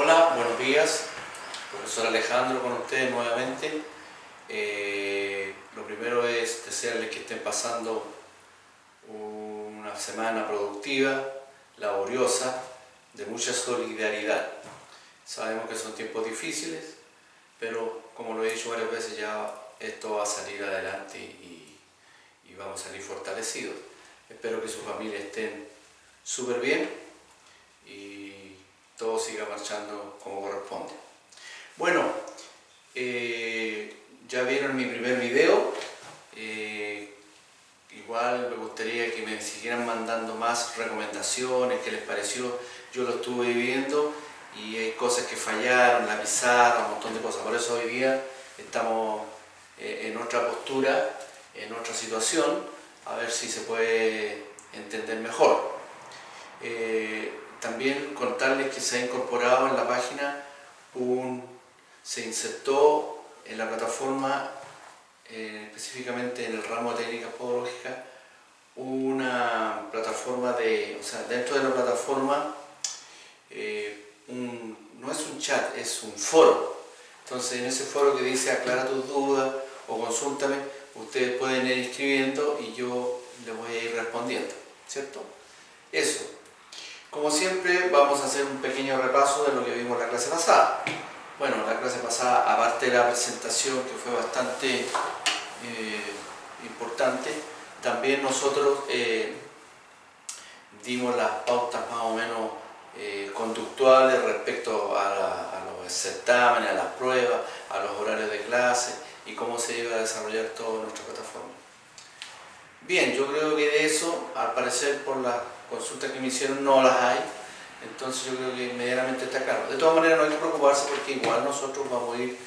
Hola, buenos días. Profesor Alejandro con ustedes nuevamente. Lo primero es desearles que estén pasando una semana productiva, laboriosa, de mucha solidaridad. Sabemos que son tiempos difíciles, pero como lo he dicho varias veces ya, esto va a salir adelante y vamos a salir fortalecidos. Espero que sus familias estén súper bien y todo siga marchando como corresponde. Bueno, ya vieron mi primer video. Igual me gustaría que me siguieran mandando más recomendaciones, qué les pareció. Yo lo estuve viendo y hay cosas que fallaron, la pizarra, un montón de cosas. Por eso hoy día estamos en otra postura, en otra situación, a ver si se puede entender mejor. También contarles que se ha incorporado en la página, se insertó en la plataforma, específicamente en el ramo de técnicas podológicas, una plataforma dentro de la plataforma, no es un chat, es un foro. Entonces en ese foro que dice aclara tus dudas o consúltame, ustedes pueden ir escribiendo y yo les voy a ir respondiendo, ¿cierto? Eso. Como siempre vamos a hacer un pequeño repaso de lo que vimos la clase pasada. Bueno, la clase pasada, aparte de la presentación que fue bastante importante, también nosotros dimos las pautas más o menos conductuales respecto a los certámenes, a las pruebas, a los horarios de clase y cómo se iba a desarrollar toda nuestra plataforma. Bien, yo creo que de eso, al parecer por las consultas que me hicieron, no las hay. Entonces yo creo que inmediatamente está claro. De todas maneras no hay que preocuparse porque igual nosotros vamos a ir,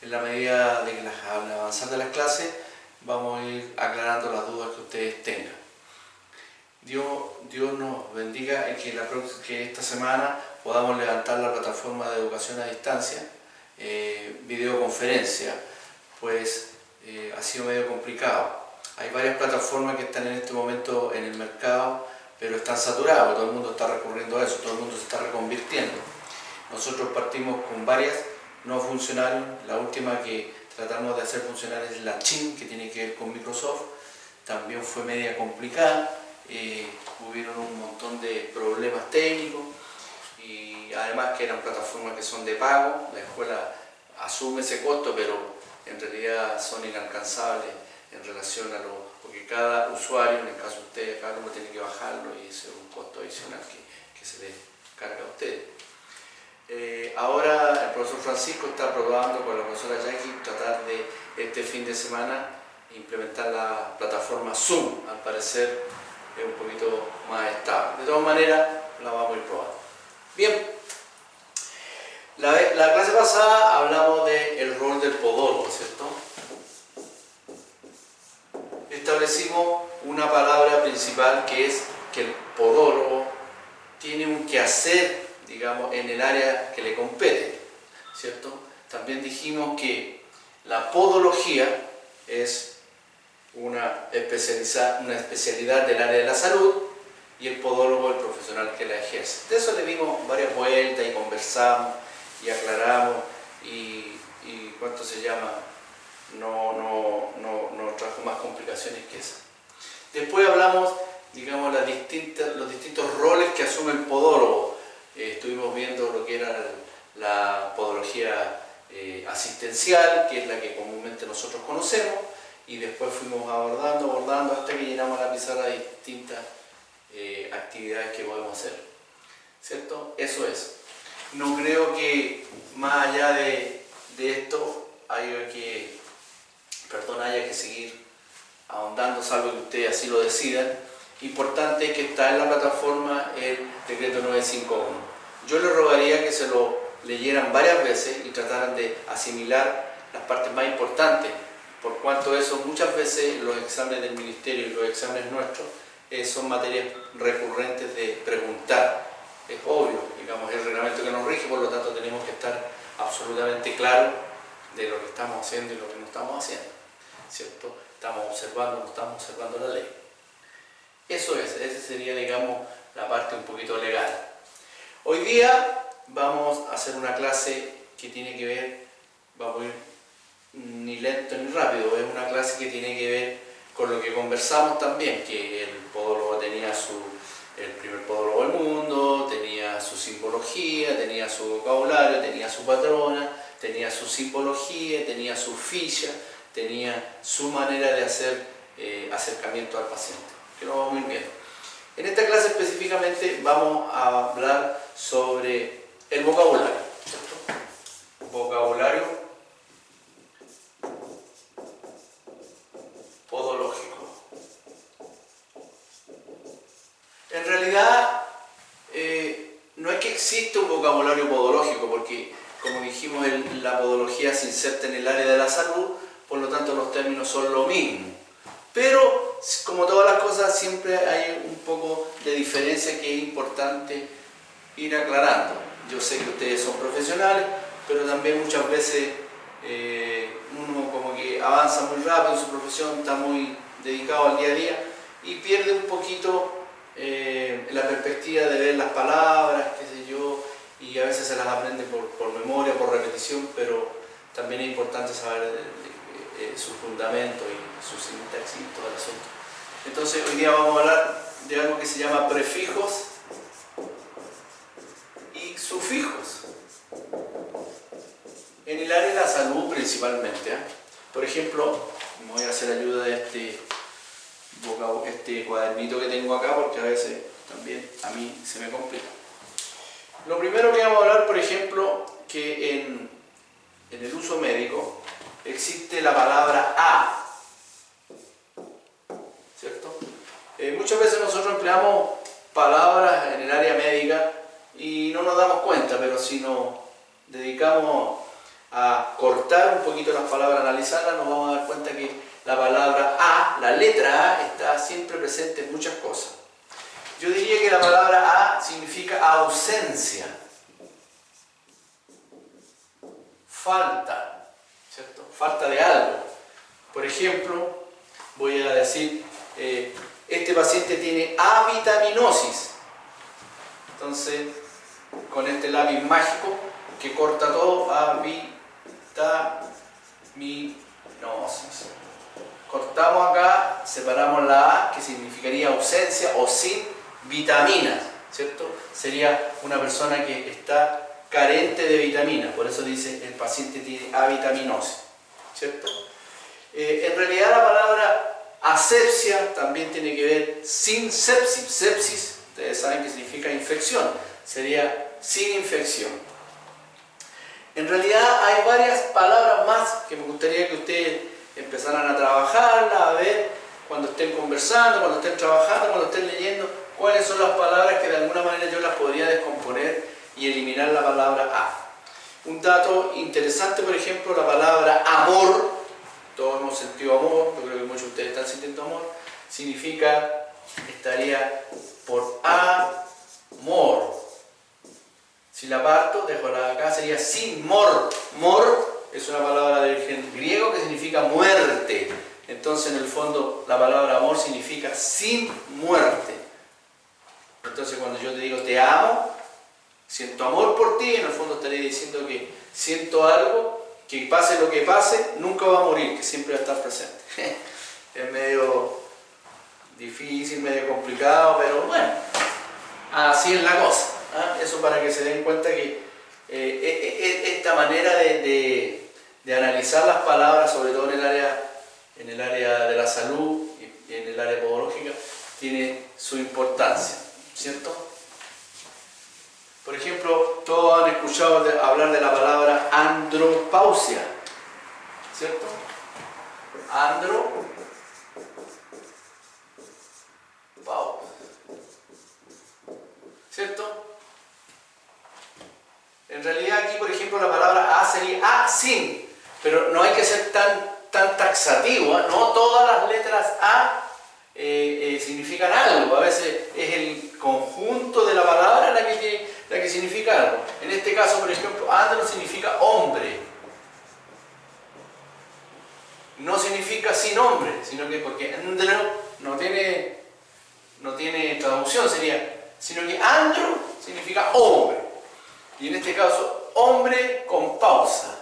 en la medida de que al avanzar de las clases, vamos a ir aclarando las dudas que ustedes tengan. Dios nos bendiga en que esta semana podamos levantar la plataforma de educación a distancia, videoconferencia, pues ha sido medio complicado. Hay varias plataformas que están en este momento en el mercado, pero están saturadas, todo el mundo está recurriendo a eso, todo el mundo se está reconvirtiendo. Nosotros partimos con varias, no funcionaron. La última que tratamos de hacer funcionar es la Chin, que tiene que ver con Microsoft. También fue media complicada, hubieron un montón de problemas técnicos y además que eran plataformas que son de pago. La escuela asume ese costo, pero en realidad son inalcanzables en relación a porque cada usuario, en el caso de ustedes, cada uno tiene que bajarlo y ese es un costo adicional que se les carga a ustedes. Ahora el profesor Francisco está probando con la profesora Jackie tratar de este fin de semana implementar la plataforma Zoom. Al parecer es un poquito más estable. De todas maneras la vamos a ir probando. Bien, la clase pasada hablamos del rol del podólogo, ¿cierto? Establecimos una palabra principal que es que el podólogo tiene un quehacer, digamos, en el área que le compete, ¿cierto? También dijimos que la podología es una especialidad del área de la salud y el podólogo el profesional que la ejerce. De eso le dimos varias vueltas y conversamos y aclaramos y ¿cuánto se llama? No trajo más complicaciones que esa. Después hablamos, digamos, los distintos roles que asume el podólogo. Estuvimos viendo lo que era la podología asistencial, que es la que comúnmente nosotros conocemos, y después fuimos abordando hasta que llenamos la pizarra de distintas actividades que podemos hacer, ¿cierto? Eso es. No creo que más allá de esto haya que seguir ahondando, salvo que ustedes así lo decidan. Importante es que está en la plataforma el decreto 951. Yo les rogaría que se lo leyeran varias veces y trataran de asimilar las partes más importantes, por cuanto eso muchas veces los exámenes del ministerio y los exámenes nuestros son materias recurrentes de preguntar. Es obvio, digamos, es el reglamento que nos rige, por lo tanto tenemos que estar absolutamente claros de lo que estamos haciendo y lo que no estamos haciendo, ¿cierto? Estamos observando, no estamos observando la ley. Eso es, esa sería, digamos, la parte un poquito legal. Hoy día vamos a hacer una clase que tiene que ver, vamos a ir ni lento ni rápido, es una clase que tiene que ver con lo que conversamos también, que el podólogo tenía el primer podólogo del mundo, tenía su simbología, tenía su vocabulario, tenía su patrona, tenía su simbología, tenía su ficha, tenía su manera de hacer acercamiento al paciente, que lo vamos a ir viendo. En esta clase específicamente vamos a hablar sobre el vocabulario, ¿cierto? Vocabulario podológico. En realidad no es que exista un vocabulario podológico, porque como dijimos, la podología se inserta en el área de la salud, por lo tanto los términos son lo mismo. Pero, como todas las cosas, siempre hay un poco de diferencia que es importante ir aclarando. Yo sé que ustedes son profesionales, pero también muchas veces uno como que avanza muy rápido en su profesión, está muy dedicado al día a día y pierde un poquito la perspectiva de ver las palabras, qué sé yo, y a veces se las aprende por memoria, por repetición, pero también es importante saber su fundamento y su sintaxis y todo el asunto. Entonces hoy día vamos a hablar de algo que se llama prefijos y sufijos en el área de la salud principalmente. Por ejemplo, me voy a hacer ayuda de este cuadernito que tengo acá, porque a veces también a mí se me complica. Lo primero que vamos a hablar, por ejemplo, que en el uso médico existe la palabra a, ¿cierto? Muchas veces nosotros empleamos palabras en el área médica y no nos damos cuenta, pero si nos dedicamos a cortar un poquito las palabras, a analizarlas, nos vamos a dar cuenta que la palabra a, la letra A, está siempre presente en muchas cosas. Yo diría que la palabra a significa ausencia, falta, ¿cierto? Falta de algo. Por ejemplo, voy a decir, este paciente tiene avitaminosis. Entonces, con este lápiz mágico que corta todo, avitaminosis. Cortamos acá, separamos la A, que significaría ausencia o sin vitaminas, ¿cierto? Sería una persona que está carente de vitaminas, por eso dice el paciente tiene avitaminosis, ¿cierto? En realidad la palabra asepsia también tiene que ver sin sepsis. Sepsis, ustedes saben que significa infección, sería sin infección. En realidad hay varias palabras más que me gustaría que ustedes empezaran a trabajarlas, a ver cuando estén conversando, cuando estén trabajando, cuando estén leyendo, cuáles son las palabras que de alguna manera yo las podría descomponer y eliminar la palabra a. Un dato interesante, por ejemplo, la palabra amor, todos hemos sentido amor, yo creo que muchos de ustedes están sintiendo amor, significa, estaría por amor. Si la parto, dejo la de acá, sería sin mor. Mor es una palabra de origen griego que significa muerte. Entonces, en el fondo, la palabra amor significa sin muerte. Entonces, cuando yo te digo te amo, siento amor por ti, en el fondo estaré diciendo que siento algo, que pase lo que pase, nunca va a morir, que siempre va a estar presente. Es medio difícil, medio complicado, pero bueno, así es la cosa. Eso para que se den cuenta que esta manera de analizar las palabras, sobre todo en el área de la salud y en el área podológica, tiene su importancia, ¿cierto? Por ejemplo, todos han escuchado hablar de la palabra andropausia, ¿cierto? Andropausia. ¿Cierto? En realidad aquí, por ejemplo, la palabra a sería a sin, pero no hay que ser tan taxativo, ¿eh? No todas las letras a significan algo, a veces es el conjunto de la palabra la que significa algo. En este caso, por ejemplo, andro significa hombre, no significa sin hombre, sino que porque andro no tiene traducción, sino que andro significa hombre. Y en este caso, hombre con pausa.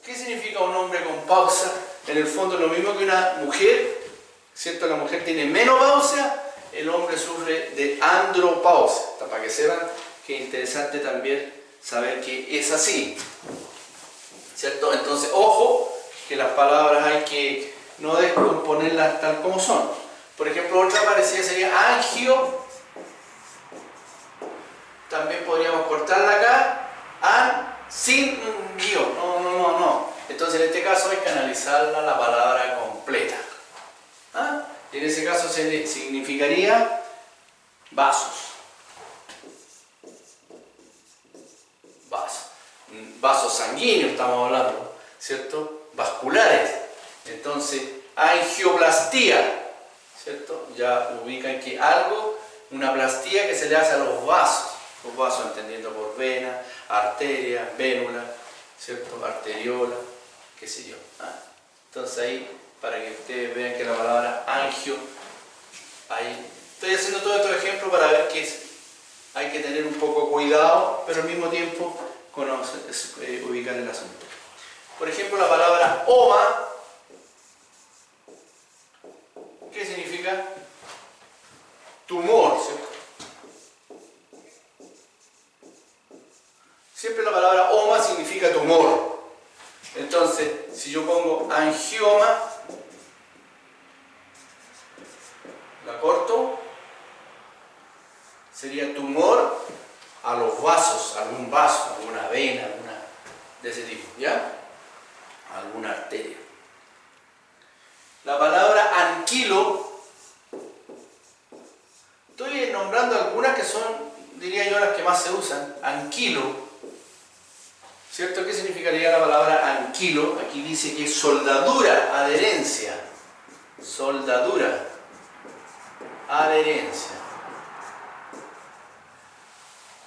¿Qué significa un hombre con pausa? En el fondo es lo mismo que una mujer, ¿cierto? La mujer tiene menopausia, el hombre sufre de andropausia. Para que sepan que es interesante también saber que es así, ¿cierto? Entonces, ojo, que las palabras hay que no descomponerlas tal como son. Por ejemplo, otra parecida sería angio. También podríamos cortarla acá. Sin guión. No. Entonces, en este caso hay que analizarla la palabra completa. ¿Ah? Y en ese caso significaría vasos. Vasos sanguíneos estamos hablando, ¿cierto? Vasculares. Entonces, angioplastía, ¿cierto? Ya ubican que algo, una plastía que se le hace a los vasos entendiendo por vena, arteria, vénula, ¿cierto? Arteriola, qué sé yo. ¿Ah? Entonces ahí, para que ustedes vean que la palabra angio, ahí estoy haciendo todos estos ejemplos para ver que hay que tener un poco cuidado, pero al mismo tiempo ubicar el asunto. Por ejemplo, la palabra oma, ¿qué significa? Tumor, ¿cierto? Siempre la palabra oma significa tumor. Entonces, si yo pongo angioma, la corto, sería tumor a los vasos, algún vaso, alguna vena, alguna de ese tipo, ¿ya? Alguna arteria. La palabra anquilo, estoy nombrando algunas que son, diría yo, las que más se usan. Anquilo, ¿cierto? ¿Qué significaría la palabra anquilo? Aquí dice que es soldadura, adherencia. Soldadura, adherencia.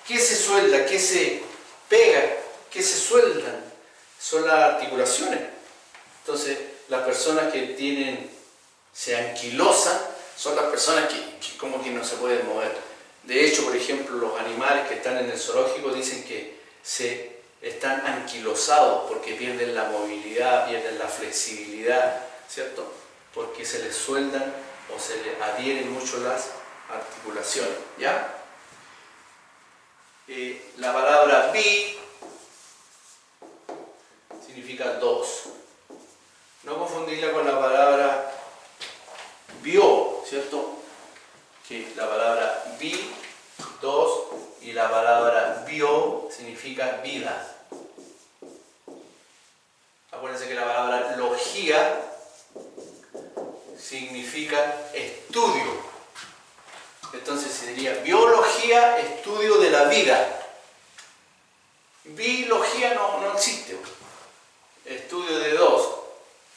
¿Qué se suelda? ¿Qué se pega? ¿Qué se sueldan? Son las articulaciones. Entonces, las personas que se anquilosan son las personas que como que no se pueden mover. De hecho, por ejemplo, los animales que están en el zoológico dicen que se están anquilosados porque pierden la movilidad, pierden la flexibilidad, ¿cierto? Porque se les sueldan o se les adhieren mucho las articulaciones, ¿ya? La palabra bi significa dos. No confundirla con la palabra bio, ¿cierto? Que la palabra bi, dos, y la palabra bio significa vida. Acuérdense que la palabra logía significa estudio. Entonces sería biología, estudio de la vida. Biología no existe. Estudio de dos.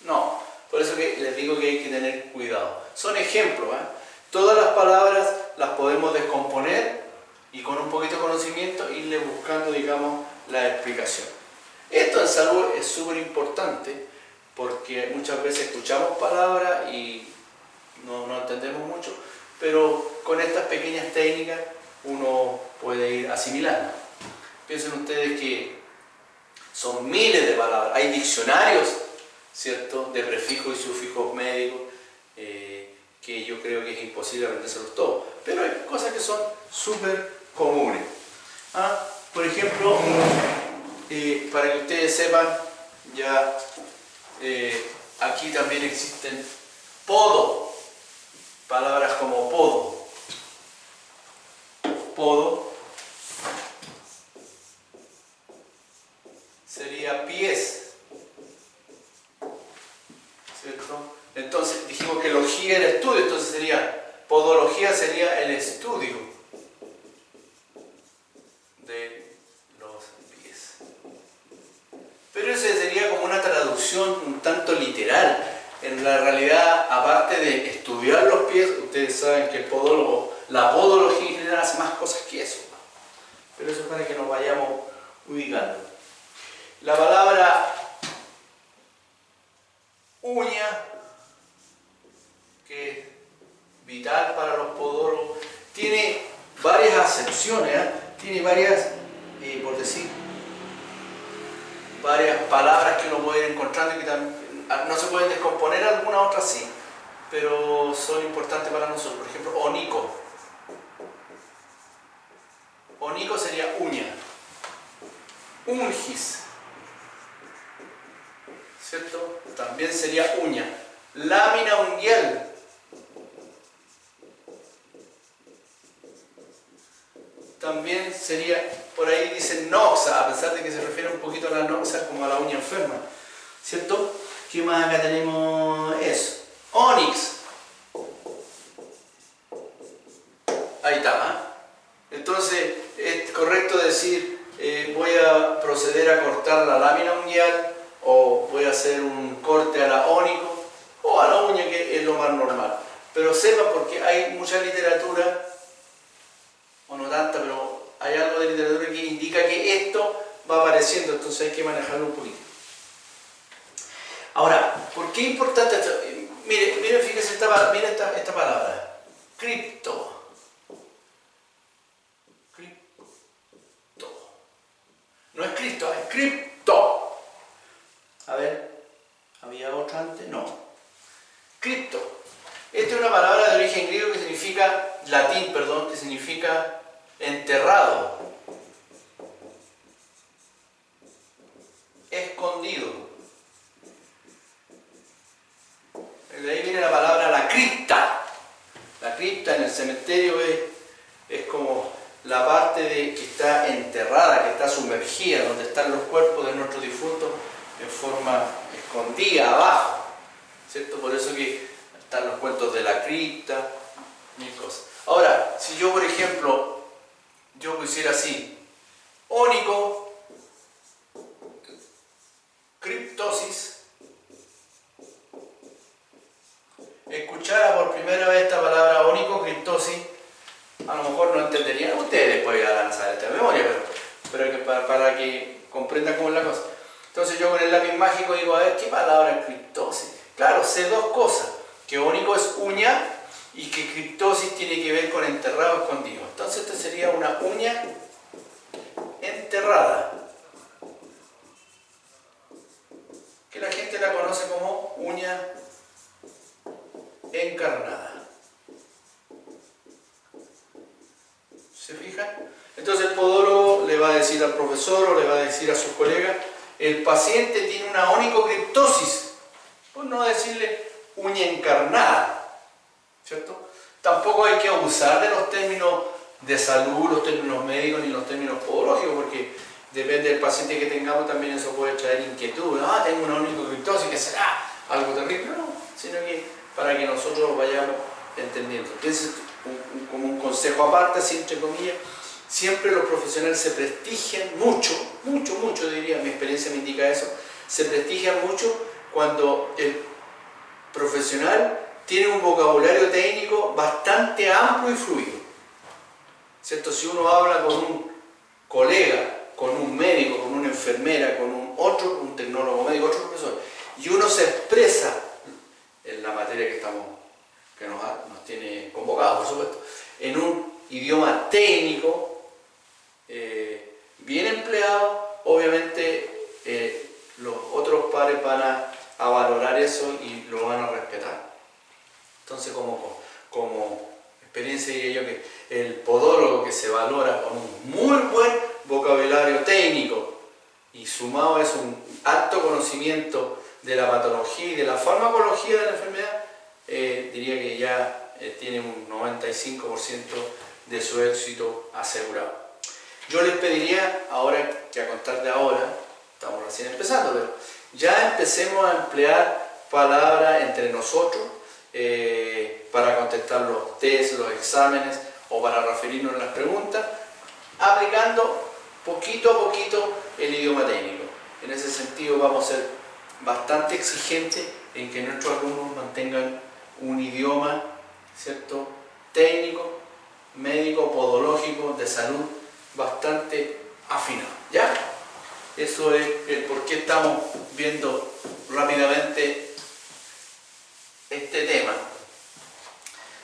No. Por eso que les digo que hay que tener cuidado. Son ejemplos. Todas las palabras las podemos descomponer y con un poquito de conocimiento irle buscando, digamos, la explicación. Esto en salud es súper importante porque muchas veces escuchamos palabras y no entendemos mucho, pero con estas pequeñas técnicas uno puede ir asimilando. Piensen ustedes que son miles de palabras, hay diccionarios, ¿cierto?, de prefijos y sufijos médicos que yo creo que es imposible aprendérselos todos, pero hay cosas que son súper comunes. Por ejemplo, para que ustedes sepan, ya aquí también existen podo, palabras como podo. Podo sería pies, ¿cierto? Entonces dijimos que logía era estudio, entonces sería, podología sería el estudio de los pies. Pero eso sería como una traducción un tanto literal. En la realidad, aparte de estudiar los pies, ustedes saben que el podólogo, la podología en general hace más cosas que eso. Pero eso es para que nos vayamos ubicando. La palabra uña, que es vital para los podólogos, tiene varias acepciones, tiene varias, por decir, varias palabras que uno puede ir encontrando y que también, no se pueden descomponer, algunas otras sí, pero son importantes para nosotros. Por ejemplo, onico. Onico sería uña. Ungis, ¿cierto? También sería uña. Lámina unguial. También sería, por ahí dicen noxa, a pesar de que se refiere un poquito a la noxa como a la uña enferma, ¿cierto? ¿Qué más acá tenemos? Eso. Onix. Ahí está, ¿eh? Entonces, es correcto decir, voy a proceder a cortar la lámina unguial, o voy a hacer un corte a la ónico, o a la uña, que es lo más normal. Pero sepa, porque hay mucha literatura, o no tanta, pero hay algo de literatura que indica que esto va apareciendo, entonces hay que manejarlo un poquito. Ahora, ¿por qué es importante esto? Miren, fíjense esta palabra, cripto. No es Cristo, es cripto. A ver, ¿había otra antes? No. Cripto. Esta es una palabra de origen griego que significa, latín, perdón, que significa enterrado, escondido. De ahí viene la palabra la cripta. La cripta en el cementerio es como la parte que está enterrada, que está sumergida, donde están los cuerpos de nuestros difuntos en forma escondida, abajo, ¿cierto? Por eso que están los cuentos de la cripta, mil cosas. Ahora, si yo, por ejemplo, yo pusiera así, ónico, criptosis, escuchara por primera vez esta palabra ónico, criptosis, a lo mejor no entenderían, ustedes después ya lanzar esta memoria, pero para que comprendan cómo es la cosa. Entonces yo con el lápiz mágico digo, a ver, ¿qué palabra es criptosis? Claro, sé dos cosas, que ónico es uña y que criptosis tiene que ver con enterrado, escondido. Entonces esta sería una uña enterrada, que la gente la conoce como uña encarnada. ¿Se fijan? Entonces el podólogo le va a decir al profesor o le va a decir a sus colegas, el paciente tiene una onicocriptosis, por no decirle uña encarnada, ¿cierto? Tampoco hay que abusar de los términos de salud, los términos médicos ni los términos podológicos, porque depende del paciente que tengamos, también eso puede traer inquietud. Ah, tengo una onicocriptosis, que será algo terrible, no, sino que para que nosotros vayamos entendiendo. Entonces, como un consejo aparte, así entre comillas, siempre los profesionales se prestigian mucho, diría, mi experiencia me indica eso, se prestigian mucho cuando el profesional tiene un vocabulario técnico bastante amplio y fluido, ¿cierto? Si uno habla con un colega, con un médico, con una enfermera, con un tecnólogo médico, otro profesor, y uno se expresa en la materia que nos tiene convocados, por supuesto, en un idioma técnico bien empleado, obviamente los otros pares van a valorar eso y lo van a respetar. Entonces, como experiencia diría yo que el podólogo que se valora con un muy buen vocabulario técnico y sumado a eso un alto conocimiento de la patología y de la farmacología de la enfermedad, diría que ya tiene un 95% de su éxito asegurado. Yo les pediría, ahora que a contar de ahora, estamos recién empezando, pero ya empecemos a emplear palabras entre nosotros para contestar los test, los exámenes o para referirnos a las preguntas, aplicando poquito a poquito el idioma técnico. En ese sentido vamos a ser bastante exigentes en que nuestros alumnos mantengan un idioma, ¿cierto?, técnico, médico, podológico, de salud, bastante afinado, ¿ya? Eso es el por qué estamos viendo rápidamente este tema,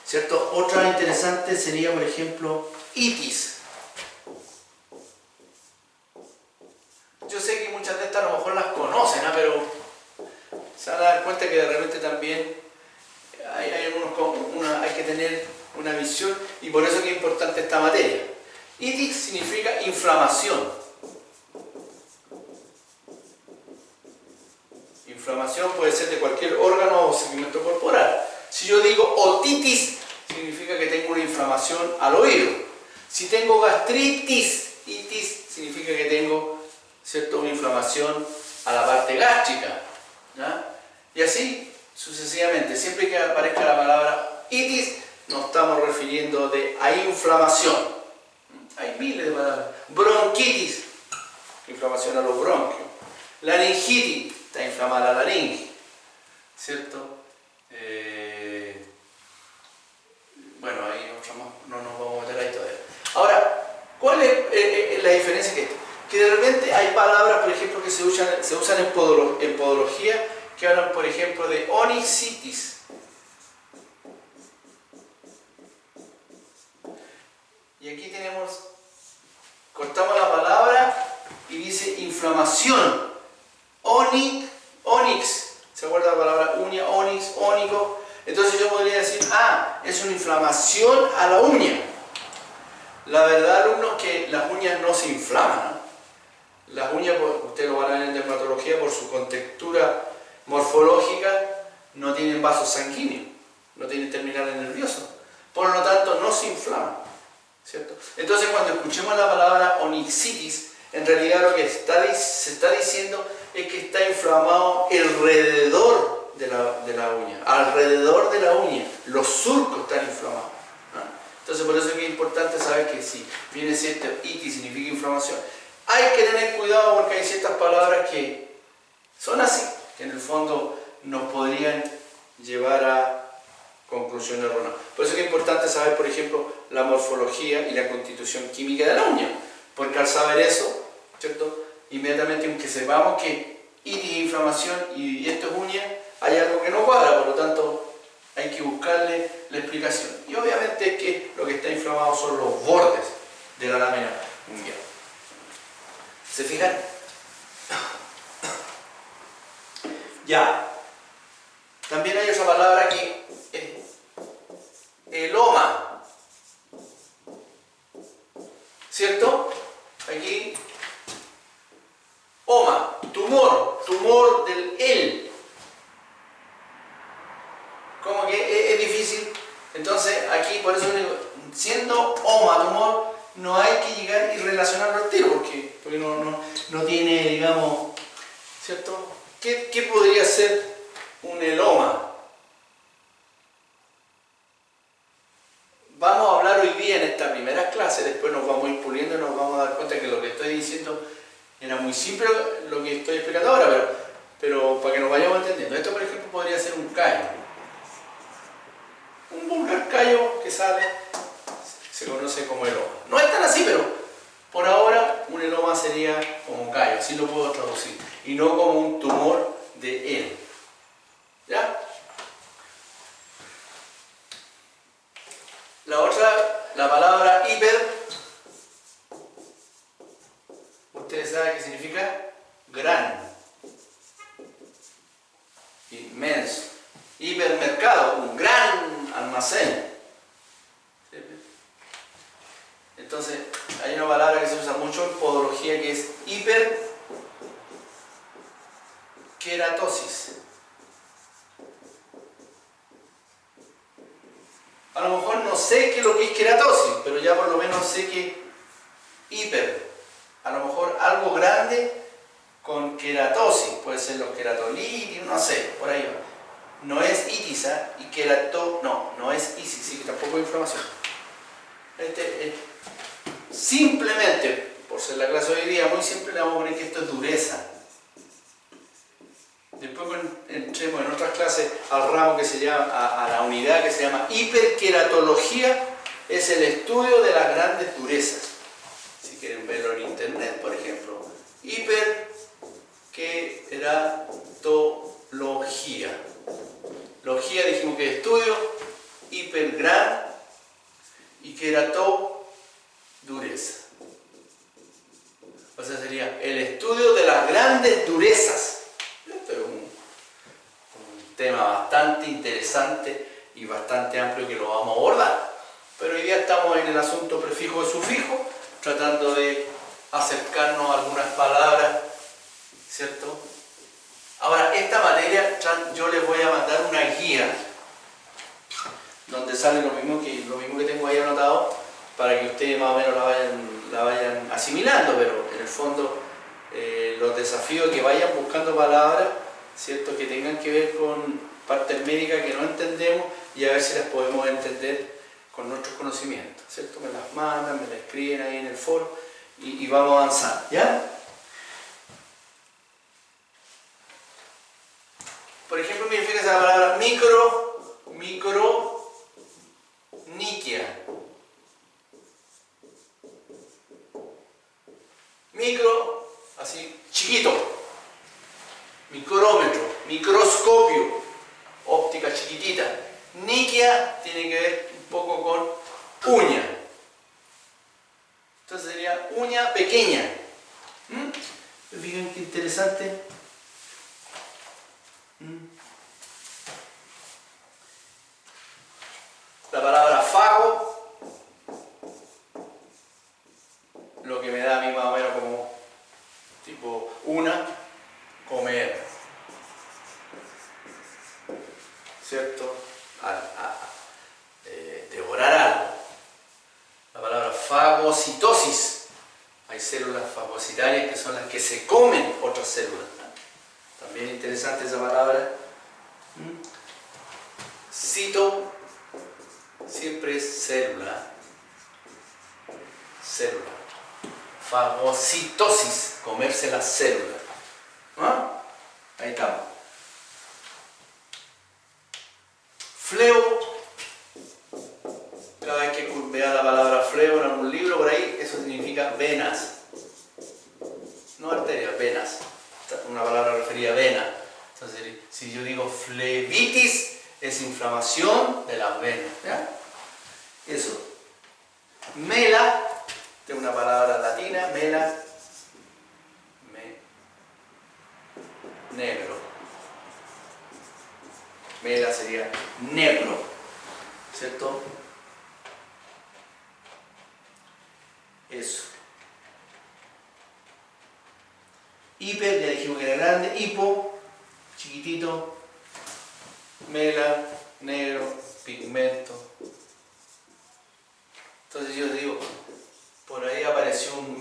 ¿cierto? Otra interesante sería, por ejemplo, itis. también hay que tener una visión, y por eso es que es importante esta materia. Itis significa inflamación. Inflamación puede ser de cualquier órgano o segmento corporal. Si yo digo otitis, significa que tengo una inflamación al oído. Si tengo gastritis, itis, significa que tengo, ¿cierto?, una inflamación a la parte gástrica, ¿ya? Y así sucesivamente. Siempre que aparezca la palabra itis, nos estamos refiriendo a inflamación. Hay miles de palabras. Bronquitis, inflamación a los bronquios. Laringitis, está inflamada la laringe, ¿cierto? Bueno, ahí no nos vamos a meter ahí todavía. Ahora, ¿cuál es la diferencia que de repente hay palabras, por ejemplo, que se usan en podología, que hablan, por ejemplo, de onyxitis. Y aquí cortamos la palabra y dice inflamación. Onix. ¿Se acuerda la palabra uña? Onix, ónico. Entonces yo podría decir, es una inflamación a la uña. La verdad, alumnos, que las uñas no se inflaman, ¿no? Las uñas, ustedes lo van a ver en dermatología, por su contextura morfológica, no tienen vasos sanguíneos, no tienen terminales nerviosos. Por lo tanto, no se inflaman, ¿cierto? Entonces, cuando escuchemos la palabra onyxitis, en realidad lo que se está diciendo es que está inflamado alrededor de la uña. Alrededor de la uña, los surcos están inflamados, ¿no? Entonces, por eso es que es importante saber que si viene cierto itis significa inflamación, hay que tener cuidado porque hay ciertas palabras que son así, que en el fondo nos podrían llevar a conclusiones erróneas. Por eso es que es importante saber, por ejemplo, la morfología y la constitución química de la uña, porque al saber eso, ¿cierto?, inmediatamente, aunque sepamos que itis es inflamación y esto es uña, hay algo que no cuadra, por lo tanto hay que buscarle la explicación. Y obviamente es que lo que está inflamado son los bordes de la lámina unguial. ¿Se fijan? Ya. También hay otra palabra que es eloma. ¿Cierto? Aquí, oma, tumor del el. Como que es difícil. Entonces, aquí, por eso digo, siendo oma, tumor, no hay que llegar y relacionarlo al tiro, porque no tiene, digamos, ¿cierto? ¿Qué podría ser un eloma? Vamos a hablar hoy día en esta primera clase, después nos vamos a ir puliendo y nos vamos a dar cuenta que lo que estoy diciendo era muy simple lo que estoy explicando ahora, pero para que nos vayamos entendiendo. Esto, por ejemplo, podría ser un callo. Un vulgar callo que sale, se conoce como eloma. No es tan así, pero por ahora un eloma sería como un callo, así lo puedo traducir, y no como un tumor de él. ¿Ya? La palabra hiper, ustedes saben qué significa gran, inmenso. Hipermercado, un gran almacén. Entonces, hay una palabra que se usa mucho en podología que es hiperkeratosis. A lo mejor no sé qué es lo que es keratosis, pero ya por lo menos sé que hiper, a lo mejor algo grande con keratosis, puede ser los keratolitis, no sé, por ahí va. No es itis, y no es isis, sí, que tampoco es inflamación. Simplemente, por ser la clase de hoy día, muy simple, le vamos a poner que esto es dureza. Después entremos en otras clases al ramo que se llama, a la unidad que se llama hiperkeratología, es el estudio de las grandes durezas. Si quieren verlo en internet, por ejemplo, hiperkeratología. Logía dijimos que es estudio, hipergran y kerato, dureza. O sea, sería el estudio de las grandes durezas. Esto es un tema bastante interesante y bastante amplio que lo vamos a abordar. Pero hoy día estamos en el asunto prefijo y sufijo, tratando de acercarnos a algunas palabras, ¿cierto? Ahora, esta materia yo les voy a mandar una guía donde sale lo mismo que tengo ahí anotado para que ustedes más o menos la vayan asimilando, pero en el fondo los desafíos que vayan buscando palabras, ¿cierto? Que tengan que ver con partes médicas que no entendemos y a ver si las podemos entender con nuestros conocimientos, ¿cierto? Me las mandan, me las escriben ahí en el foro y vamos avanzando, ¿ya? Por ejemplo, mire, fíjense la palabra microniquia. Micro, así, chiquito. Micrómetro, microscopio, óptica chiquitita. Niquia tiene que ver un poco con uña. Entonces sería uña pequeña. Fíjense qué interesante. La palabra fago, lo que me da a mí más o menos como tipo comer, ¿cierto? Devorar algo. La palabra fagocitosis, hay células fagocitarias que son las que se comen otras células. También interesante esa palabra. Cito siempre es célula. Célula. Fagocitosis, comerse las células. ¿No? Ahí estamos. Flebo. Cada vez que vea la palabra flebo en algún libro por ahí, eso significa venas. No arterias, venas. Una palabra referida a vena. Entonces, si yo digo flebitis, es inflamación de las venas. ¿Ya? Eso. Mela, tengo una palabra latina, mela, negro. Mela sería negro, ¿cierto? Eso. Hiper, ya dijimos que era grande, hipo, chiquitito, mela, negro, pigmento. Entonces yo digo, por ahí apareció un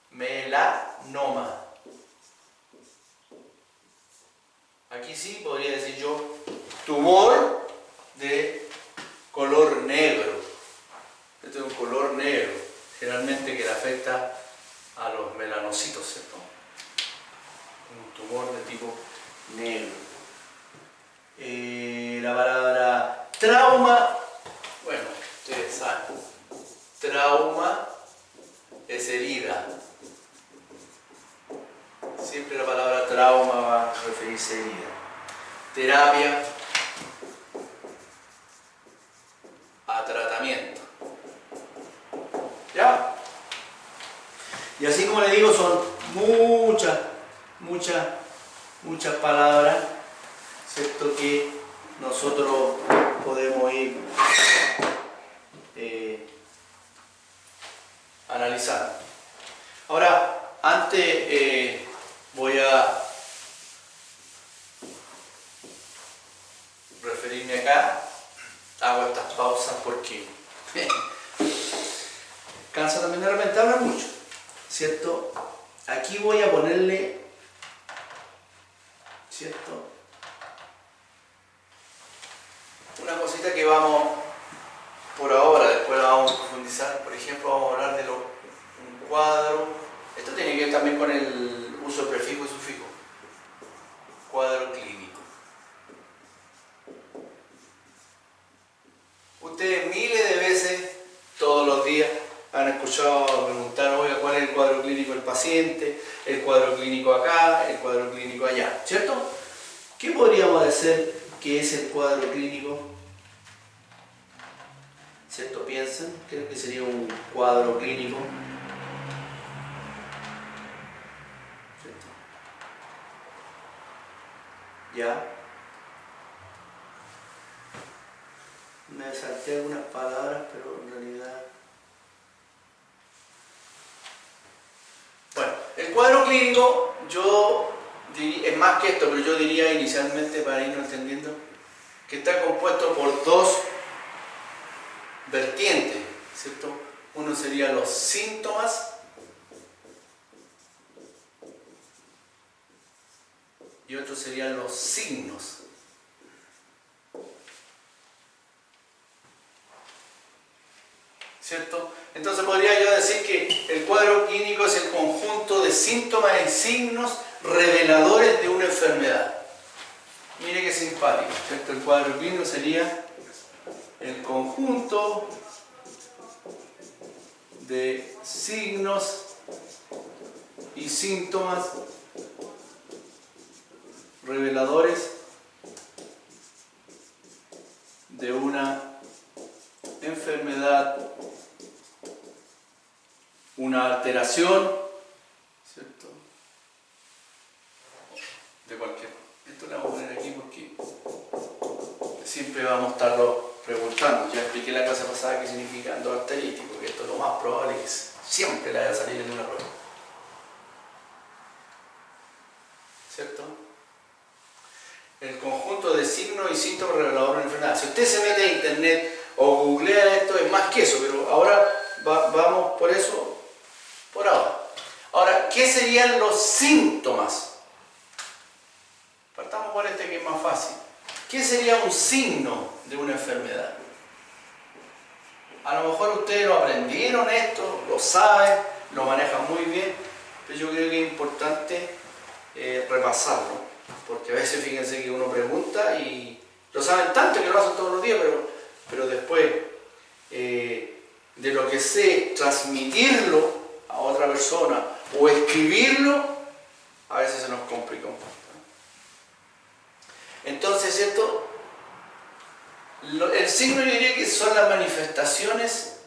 melanoma. Aquí sí podría decir yo, tumor de color negro. Este es un color negro, generalmente que le afecta a los melanocitos, ¿cierto? Un tumor de tipo negro. La palabra trauma, bueno, ustedes saben, trauma es herida. Siempre la palabra trauma va a referirse a herida. Terapia, a tratamiento. ¿Ya? Y así como le digo, son muchas palabras, ¿cierto? Que nosotros podemos ir analizando. Ahora, antes voy a referirme acá, hago estas pausas porque cansa también de repente hablar mucho, ¿cierto? Aquí voy a ponerle, ¿cierto? Una cosita que vamos por ahora, después la vamos a profundizar. Por ejemplo, vamos a hablar de un cuadro. Esto tiene que ver también con el uso de prefijo y sufijo. Cuadro clínico. Ustedes miles de veces, todos los días, han escuchado preguntar, oiga, ¿cuál es el cuadro clínico del paciente? El cuadro clínico acá, el cuadro clínico allá, ¿cierto? ¿Qué podríamos decir que es el cuadro clínico? ¿Cierto? Piensen, ¿qué sería un cuadro clínico? ¿Cierto? ¿Ya? me salté algunas palabras, pero en realidad... Bueno, el cuadro clínico, yo diría, es más que esto, pero yo diría inicialmente, para irnos entendiendo, que está compuesto por dos vertientes, ¿cierto? Uno sería los síntomas y otro serían los signos. ¿Cierto? Entonces podría yo decir que el cuadro clínico es el conjunto de síntomas y signos reveladores de una enfermedad. Mire qué simpático, ¿cierto? El cuadro clínico sería el conjunto de signos y síntomas reveladores de una enfermedad, una alteración, ¿cierto? De cualquier. Esto lo vamos a poner aquí porque siempre vamos a estarlo preguntando. Ya expliqué la clase pasada qué significa endoarteritis, porque esto es lo más probable que siempre le vaya a salir en una prueba. ¿Cierto? El conjunto de signos y síntomas reveladores de una enfermedad. Si usted se mete a internet o googlea esto, es más que eso, pero ahora vamos por eso, por ahora. Ahora, ¿qué serían los síntomas? Partamos por este que es más fácil. ¿Qué sería un signo de una enfermedad? A lo mejor ustedes lo aprendieron esto, lo saben, lo manejan muy bien, pero yo creo que es importante repasarlo, porque a veces fíjense que uno pregunta y lo saben tanto que lo hacen todos los días, pero después de lo que sé, transmitirlo a otra persona o escribirlo, a veces se nos complica un poco. Entonces, ¿cierto? El signo yo diría que son las manifestaciones,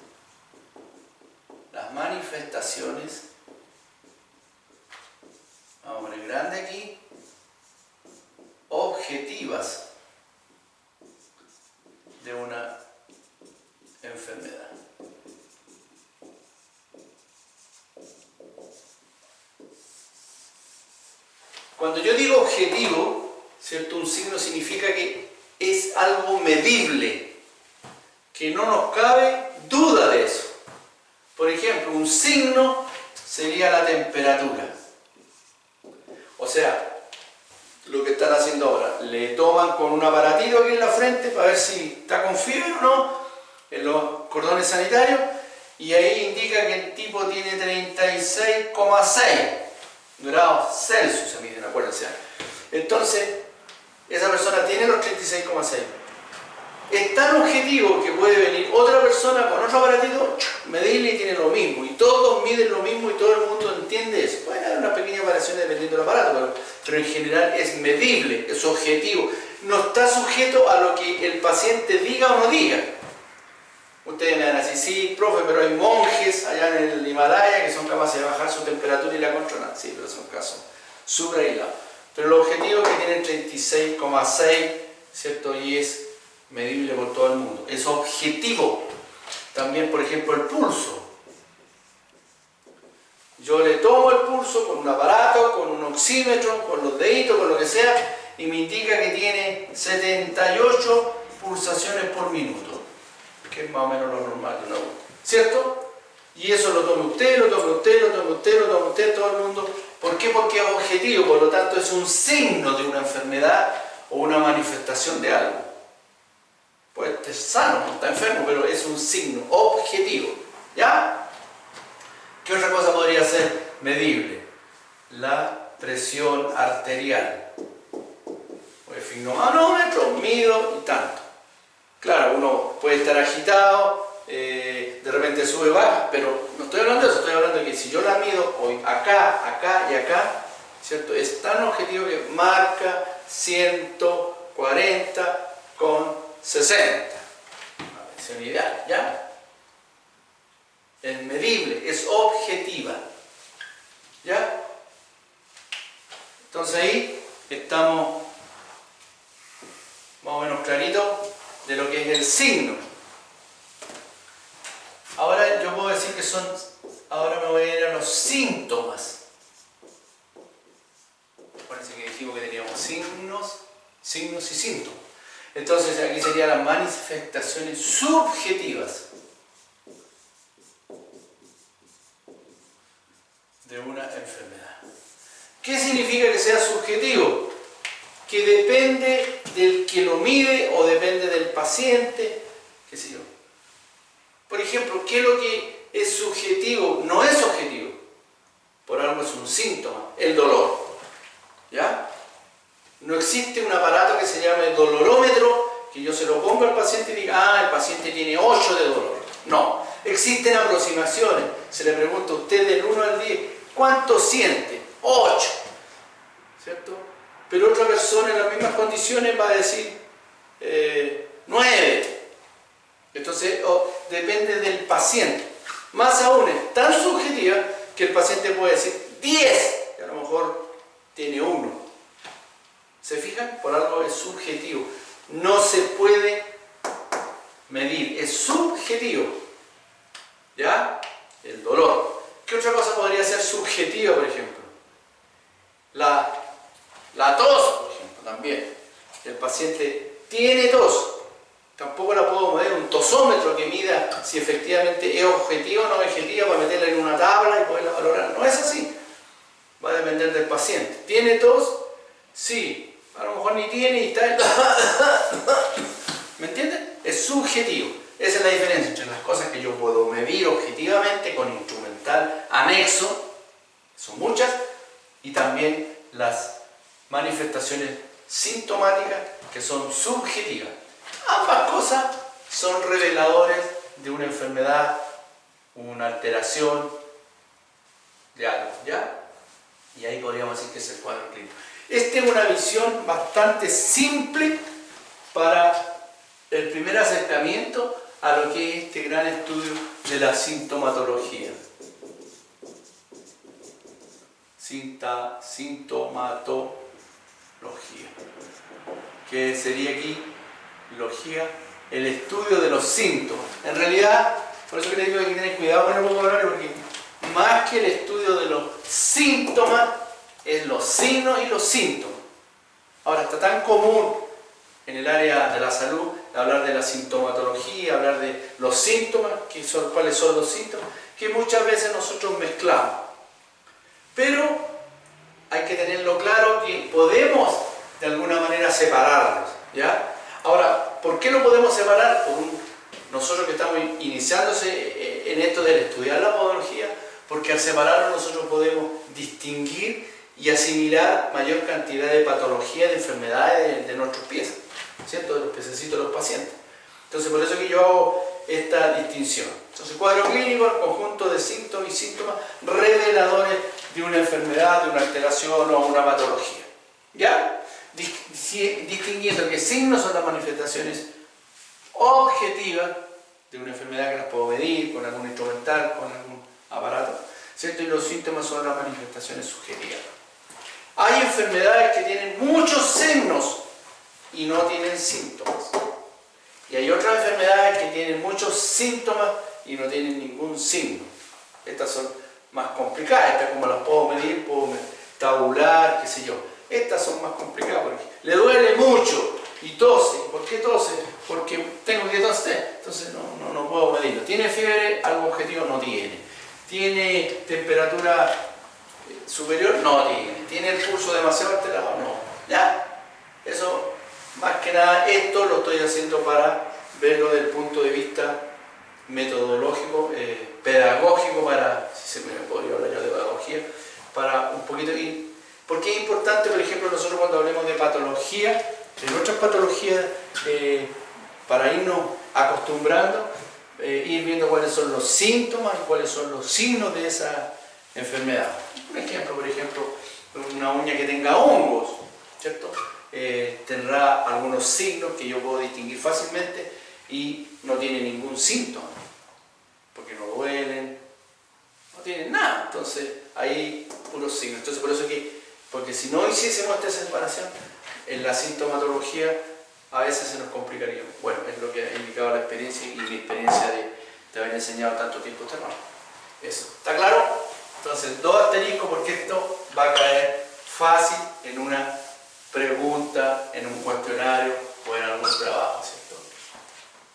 vamos a poner grande aquí, objetivas de una enfermedad. Cuando yo digo objetivo, ¿cierto? Un signo significa que es algo medible, que no nos cabe duda de eso. Por ejemplo, un signo sería la temperatura. O sea, lo que están haciendo ahora, le toman con un aparatito aquí en la frente para ver si está con fiebre o no, en los cordones sanitarios, y ahí indica que el tipo tiene 36,6 grados Celsius, se miden, acuérdense. Entonces, esa persona tiene los 36,6. Es tan objetivo que puede venir otra persona con otro aparatito, medirle y tiene lo mismo. Y todos miden lo mismo y todo el mundo entiende eso. Pueden haber unas pequeñas variaciones dependiendo del aparato, pero en general es medible, es objetivo. No está sujeto a lo que el paciente diga o no diga. Ustedes me van a decir, sí, profe, pero hay monjes allá en el Himalaya que son capaces de bajar su temperatura y la controlan. Sí, pero son casos súper aislados. Pero el objetivo es que tienen 36,6, ¿cierto? Y es medible por todo el mundo. Es objetivo. También, por ejemplo, el pulso. Yo le tomo el pulso con un aparato, con un oxímetro, con los deditos, con lo que sea, y me indica que tiene 78 pulsaciones por minuto, que es más o menos lo normal de una aguja. ¿Cierto? Y eso lo toma usted, lo toma usted, lo toma usted, lo toma usted, todo el mundo. ¿Por qué? Porque es objetivo, por lo tanto es un signo de una enfermedad o una manifestación de algo. Puede estar sano, no está enfermo, pero es un signo objetivo. ¿Ya? ¿Qué otra cosa podría ser medible? La presión arterial. O el sfigmomanómetro, mido y tanto. Claro, uno puede estar agitado, de repente sube, baja, pero no estoy hablando de eso, estoy hablando de que si yo la mido hoy acá, acá y acá, ¿cierto? Es tan objetivo que marca 140,60. Una presión ideal, ¿ya? Es medible, es objetiva. ¿Ya? Entonces ahí estamos más o menos claritos de lo que es el signo. que son, ahora me voy a ir a los síntomas. Acuérdense que dijimos que teníamos signos y síntomas. Entonces aquí serían las manifestaciones subjetivas de una enfermedad. ¿Qué significa que sea subjetivo? Que depende del que lo mide o depende del paciente, qué sé yo. Por ejemplo, ¿qué es lo que es subjetivo? No es objetivo. Por algo es un síntoma, el dolor. ¿Ya? No existe un aparato que se llame dolorómetro, que yo se lo pongo al paciente y diga, ah, el paciente tiene 8 de dolor. No. Existen aproximaciones. Se le pregunta a usted del 1 al 10, ¿cuánto siente? 8. ¿Cierto? Pero otra persona en las mismas condiciones va a decir 9. Entonces, depende del paciente. Más aún, es tan subjetiva que el paciente puede decir 10, y a lo mejor tiene 1. ¿Se fijan? Por algo es subjetivo. No se puede medir, es subjetivo. ¿Ya? El dolor. ¿Qué otra cosa podría ser subjetiva, por ejemplo? La tos, por ejemplo, también. El paciente tiene tos. Tampoco la puedo medir, un tosómetro que mida si efectivamente es objetiva o no objetiva para meterla en una tabla y poderla valorar. No es así. Va a depender del paciente. ¿Tiene tos? Sí. A lo mejor ni tiene y está... ¿Me entienden? Es subjetivo. Esa es la diferencia entre las cosas que yo puedo medir objetivamente con instrumental anexo, son muchas, y también las manifestaciones sintomáticas que son subjetivas. Ambas cosas son reveladores de una enfermedad, una alteración de algo, ¿ya? Y ahí podríamos decir que es el cuadro clínico. Esta es una visión bastante simple para el primer acercamiento a lo que es este gran estudio de la sintomatología. Sintomatología. Que sería aquí, logía, el estudio de los síntomas. En realidad, por eso que les digo que hay que tener cuidado con el vocabulario, porque más que el estudio de los síntomas, es los signos y los síntomas. Ahora, está tan común en el área de la salud hablar de la sintomatología, hablar de los síntomas, cuáles son los síntomas, que muchas veces nosotros mezclamos. Pero hay que tenerlo claro que podemos de alguna manera separarlos, ¿ya? Ahora, ¿por qué lo podemos separar? Nosotros que estamos iniciándose en esto de estudiar la podología, porque al separarlo nosotros podemos distinguir y asimilar mayor cantidad de patologías, de enfermedades de nuestros pies, ¿cierto? De los piececitos de los pacientes. Entonces, por eso que yo hago esta distinción. Entonces, cuadro clínico, el conjunto de síntomas y síntomas reveladores de una enfermedad, de una alteración o una patología. ¿Ya? Distinguiendo que signos son las manifestaciones objetivas de una enfermedad que las puedo medir con algún instrumental, con algún aparato, ¿cierto? Y los síntomas son las manifestaciones subjetivas. Hay enfermedades que tienen muchos signos y no tienen síntomas. Y hay otras enfermedades que tienen muchos síntomas y no tienen ningún signo. Estas son más complicadas, estas como las puedo medir, puedo tabular, qué sé yo. Estas son más complicadas porque le duele mucho y tose. ¿Por qué tose? Porque tengo que toser. Entonces no puedo medirlo. ¿Tiene fiebre? Algo objetivo no tiene. ¿Tiene temperatura superior? No tiene. ¿Tiene el pulso demasiado alterado? No. ¿Ya? Eso, más que nada, esto lo estoy haciendo para verlo desde el punto de vista metodológico, pedagógico, para, si se me podría hablar yo de pedagogía, para un poquito ir. Porque es importante, por ejemplo, nosotros cuando hablemos de patología, de nuestras patologías, para irnos acostumbrando, ir viendo cuáles son los síntomas y cuáles son los signos de esa enfermedad. Un ejemplo, por ejemplo, una uña que tenga hongos, ¿cierto? Tendrá algunos signos que yo puedo distinguir fácilmente y no tiene ningún síntoma, porque no duelen, no tienen nada. Entonces, ahí puros signos. Entonces, por eso que, porque si no hiciésemos esta separación, en la sintomatología a veces se nos complicaría. Bueno, es lo que ha indicado la experiencia y mi experiencia de haber enseñado tanto tiempo este ramo. Eso, ¿está claro? Entonces, 2 asteriscos porque esto va a caer fácil en una pregunta, en un cuestionario o en algún trabajo, ¿cierto?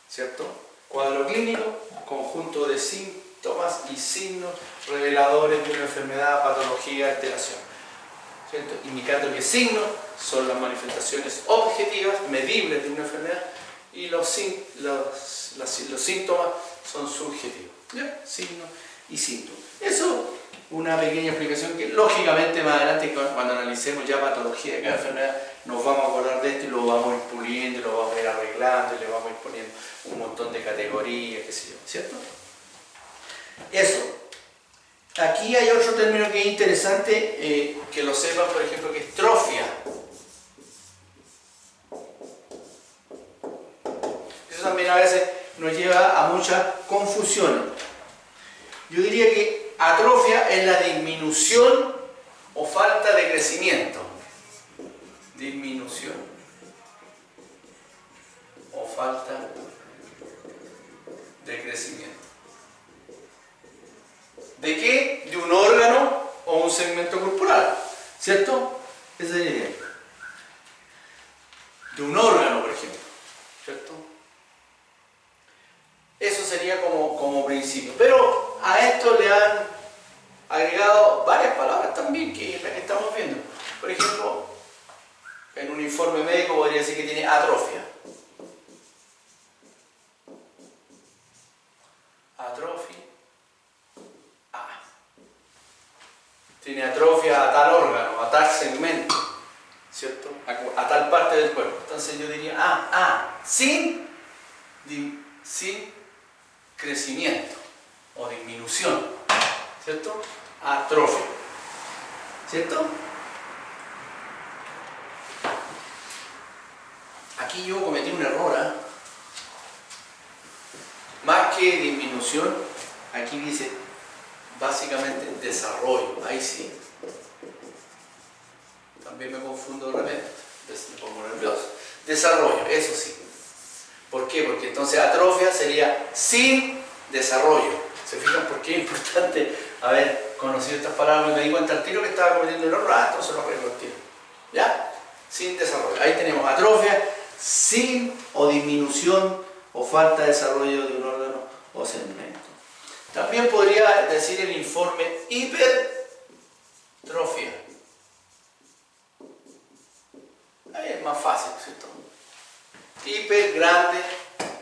¿Cierto? Cuadro clínico, conjunto de síntomas y signos reveladores de una enfermedad, patología, alteración, ¿cierto? Indicando que signos son las manifestaciones objetivas, medibles de una enfermedad, y los síntomas son subjetivos. ¿Ya? Signos y síntomas. Eso, una pequeña explicación que lógicamente más adelante, cuando analicemos ya patología de cada enfermedad, nos vamos a acordar de esto y lo vamos a ir puliendo, lo vamos a ir arreglando y le vamos a ir poniendo un montón de categorías, qué sé yo, ¿cierto? Eso. Aquí hay otro término que es interesante, que lo sepan, por ejemplo, que es trofia. Eso también a veces nos lleva a muchas confusiones. Yo diría que atrofia es la disminución o falta de crecimiento. Disminución o falta de crecimiento. ¿De qué? De un órgano o un segmento corporal, ¿cierto? Esa es la idea. De un órgano, por ejemplo, ¿cierto? Eso sería como principio. Pero a esto le han agregado varias palabras también que es la que estamos viendo. Por ejemplo, en un informe médico podría decir que tiene atrofia. Atrofia. Tiene atrofia a tal órgano, a tal segmento, ¿cierto? A tal parte del cuerpo. Entonces yo diría, sin crecimiento o disminución, ¿cierto? Atrofia, ¿cierto? Aquí yo cometí un error, ¿eh? Más que disminución, aquí dice básicamente desarrollo, ahí sí. También me confundo de repente, me pongo nervioso. Desarrollo, eso sí. ¿Por qué? Porque entonces atrofia sería sin desarrollo. ¿Se fijan por qué es importante haber conocido estas palabras? Me di cuenta al tiro que estaba cometiendo un error, entonces lo arreglo al tiro. ¿Ya? Sin desarrollo. Ahí tenemos atrofia, sin o disminución o falta de desarrollo de un órgano o segmento. También podría decir el informe hipertrofia. Ahí es más fácil, ¿cierto? Hiper, grande,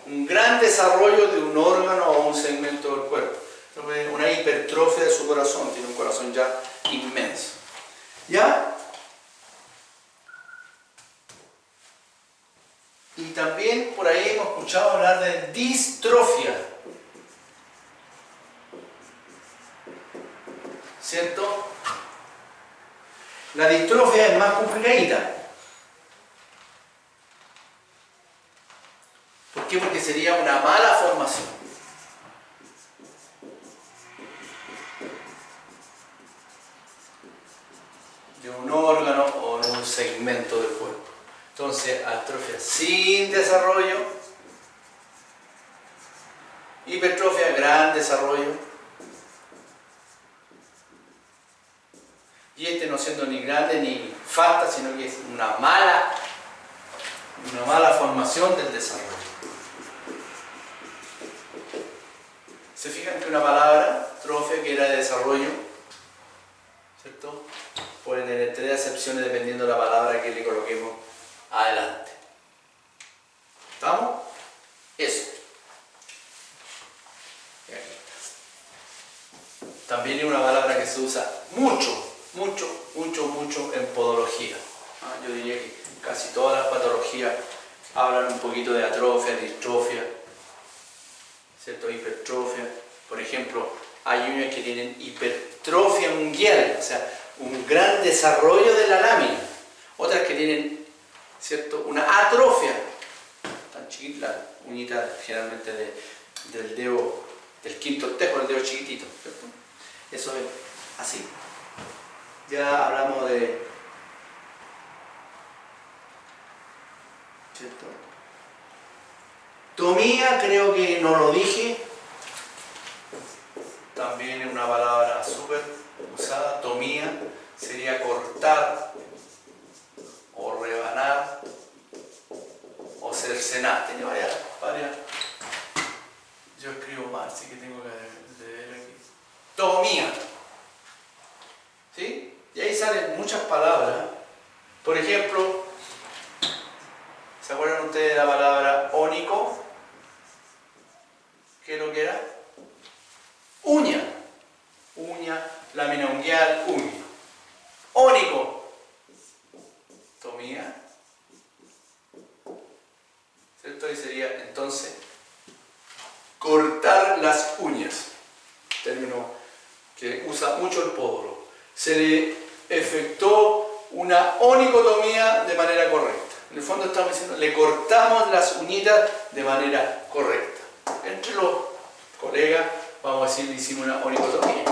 un gran desarrollo de un órgano o un segmento del cuerpo. Una hipertrofia de su corazón, tiene un corazón ya inmenso. ¿Ya? Y también por ahí hemos escuchado hablar de distrofia. ¿Cierto? La distrofia es más complicadita. ¿Por qué? Porque sería una mala formación. De un órgano o de un segmento del cuerpo. Entonces, atrofia sin desarrollo. Hipertrofia, gran desarrollo. Y este no siendo ni grande ni falta, sino que es una mala formación del desarrollo. ¿Se fijan que una palabra, trofia, que era de desarrollo, ¿cierto? Puede tener 3 acepciones dependiendo de la palabra que le coloquemos adelante. ¿Estamos? Eso. Y aquí está. También es una palabra que se usa mucho en podología. Yo diría que casi todas las patologías hablan un poquito de atrofia, distrofia, ¿cierto? Hipertrofia. Por ejemplo, hay uñas que tienen hipertrofia unguial, o sea, un gran desarrollo de la lámina. Otras que tienen, ¿cierto?, una atrofia, tan chiquita, la uñita generalmente del dedo, del quinto tejo, el dedo chiquitito, ¿cierto? Eso es así. Ya hablamos de, ¿cierto? Tomía, creo que no lo dije, también es una una palabra súper usada, tomía, sería cortar o rebanar o cercenar. Tiene varias. Yo escribo mal, así que tengo que leer aquí. Tomía. ¿Sí? Y ahí salen muchas palabras. Por ejemplo, ¿se acuerdan ustedes de la palabra ónico? ¿Qué es lo que era? Uña. Uña, lámina unguial, uña. Ónico. Tomía. ¿Cierto? Y sería entonces cortar las uñas. Término que usa mucho el pódolo. Se le efectuó una onicotomía de manera correcta. En el fondo estamos diciendo, le cortamos las uñitas de manera correcta. Entre los colegas, vamos a decir, le hicimos una onicotomía.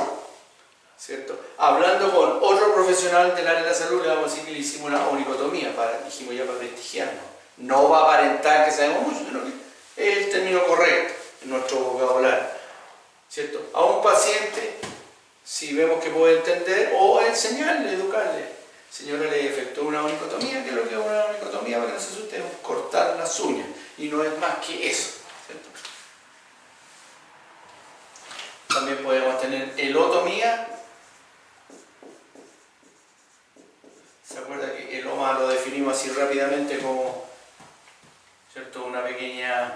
¿Cierto? Hablando con otro profesional del área de la salud, le vamos a decir que le hicimos una onicotomía, dijimos ya para prestigiarnos. No va a aparentar que sabemos mucho, sino que es el término correcto en nuestro vocabulario. ¿Cierto? A un paciente, si vemos que puede entender, o enseñarle, educarle. Señora, le efectuó una onicotomía. ¿Qué es lo que es una onicotomía? Para que no se asuste, es cortar las uñas. Y no es más que eso. ¿Cierto? También podemos tener elotomía. ¿Se acuerda que eloma lo definimos así rápidamente como, ¿cierto?, una pequeña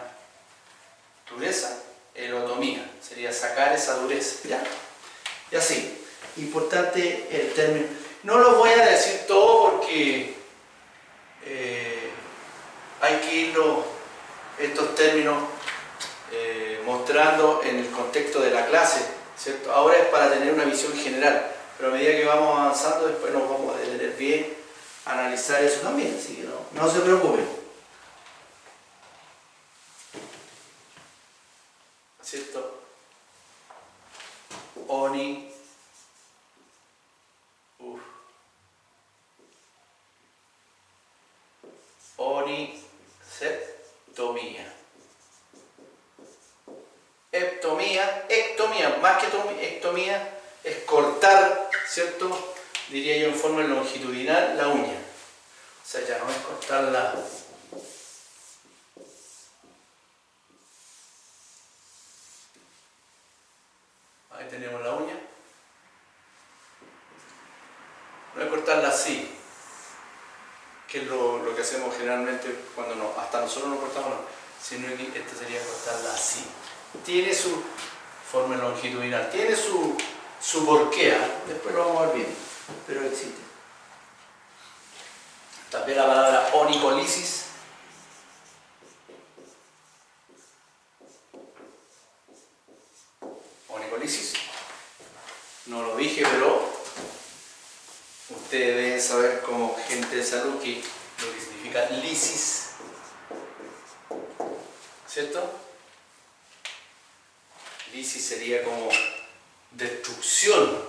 dureza? Elotomía sería sacar esa dureza, ¿ya? Y así, importante el término. No lo voy a decir todo porque hay que irlo, estos términos, mostrando en el contexto de la clase, ¿cierto? Ahora es para tener una visión general, pero a medida que vamos avanzando después nos vamos a detener bien, a analizar eso también, así que no se preocupen. ¿Cierto? Onicectomía. Ectomía, más que ectomía, es cortar, ¿cierto? Diría yo en forma longitudinal la uña. O sea, ya no es cortarla. Ahí tenemos la uña. No es cortarla así, que es lo que hacemos generalmente cuando hasta nosotros no cortamos, no, sino que esta sería cortarla así. Tiene su forma longitudinal, tiene su porqué, después lo vamos a ver bien, pero existe. También la palabra onicolisis. Onicolisis, no lo dije, pero ustedes deben saber como gente de salud que lo que significa lisis, ¿cierto? Lisis sería como destrucción,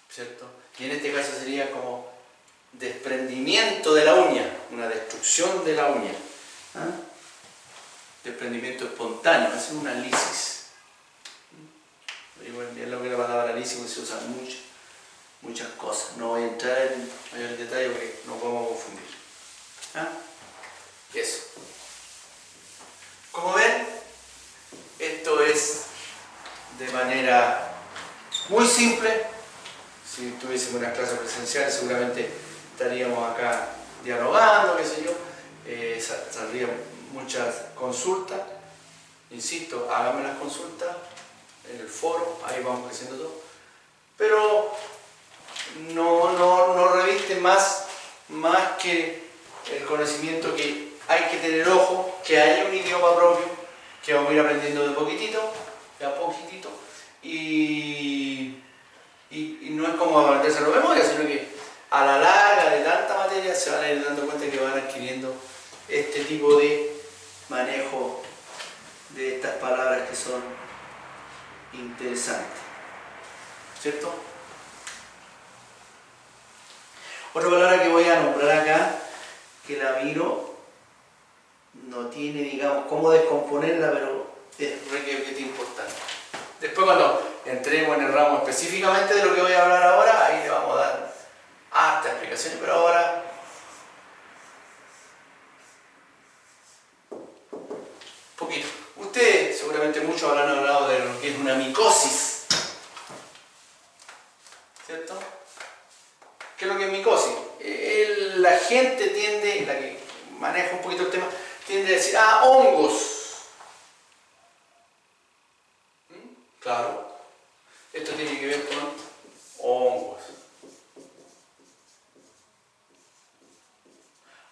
¿cierto? Y en este caso sería como desprendimiento de la uña, una destrucción de la uña. ¿Ah? Desprendimiento espontáneo, es una lisis. Es lo que la palabra lisis se usa muchas cosas. No voy a entrar en mayor detalle porque no podemos confundir. ¿Ah? Eso. Como ven, esto es de manera muy simple. Si tuviésemos unas clases presenciales seguramente estaríamos acá dialogando, qué sé yo, saldrían muchas consultas. Insisto, háganme las consultas en el foro, ahí vamos creciendo todo. Pero no reviste más que el conocimiento que hay que tener ojo, que haya un idioma propio, que vamos a ir aprendiendo de poquitito, y no es como aprenderse la memoria, sino que a la larga de tanta materia se van a ir dando cuenta que van adquiriendo este tipo de manejo de estas palabras que son interesantes, ¿cierto? Otra palabra que voy a nombrar acá, que la miro, no tiene, digamos, cómo descomponerla, pero es requete importante. Después cuando entremos en el ramo específicamente de lo que voy a hablar ahora, ahí le vamos a dar hartas explicaciones, pero ahora poquito. Ustedes seguramente muchos habrán hablado de lo que es una micosis, ¿cierto? ¿Qué es lo que es micosis? La gente tiende, la que maneja un poquito el tema, tiende a decir, ah, hongos. Claro, esto tiene que ver con hongos.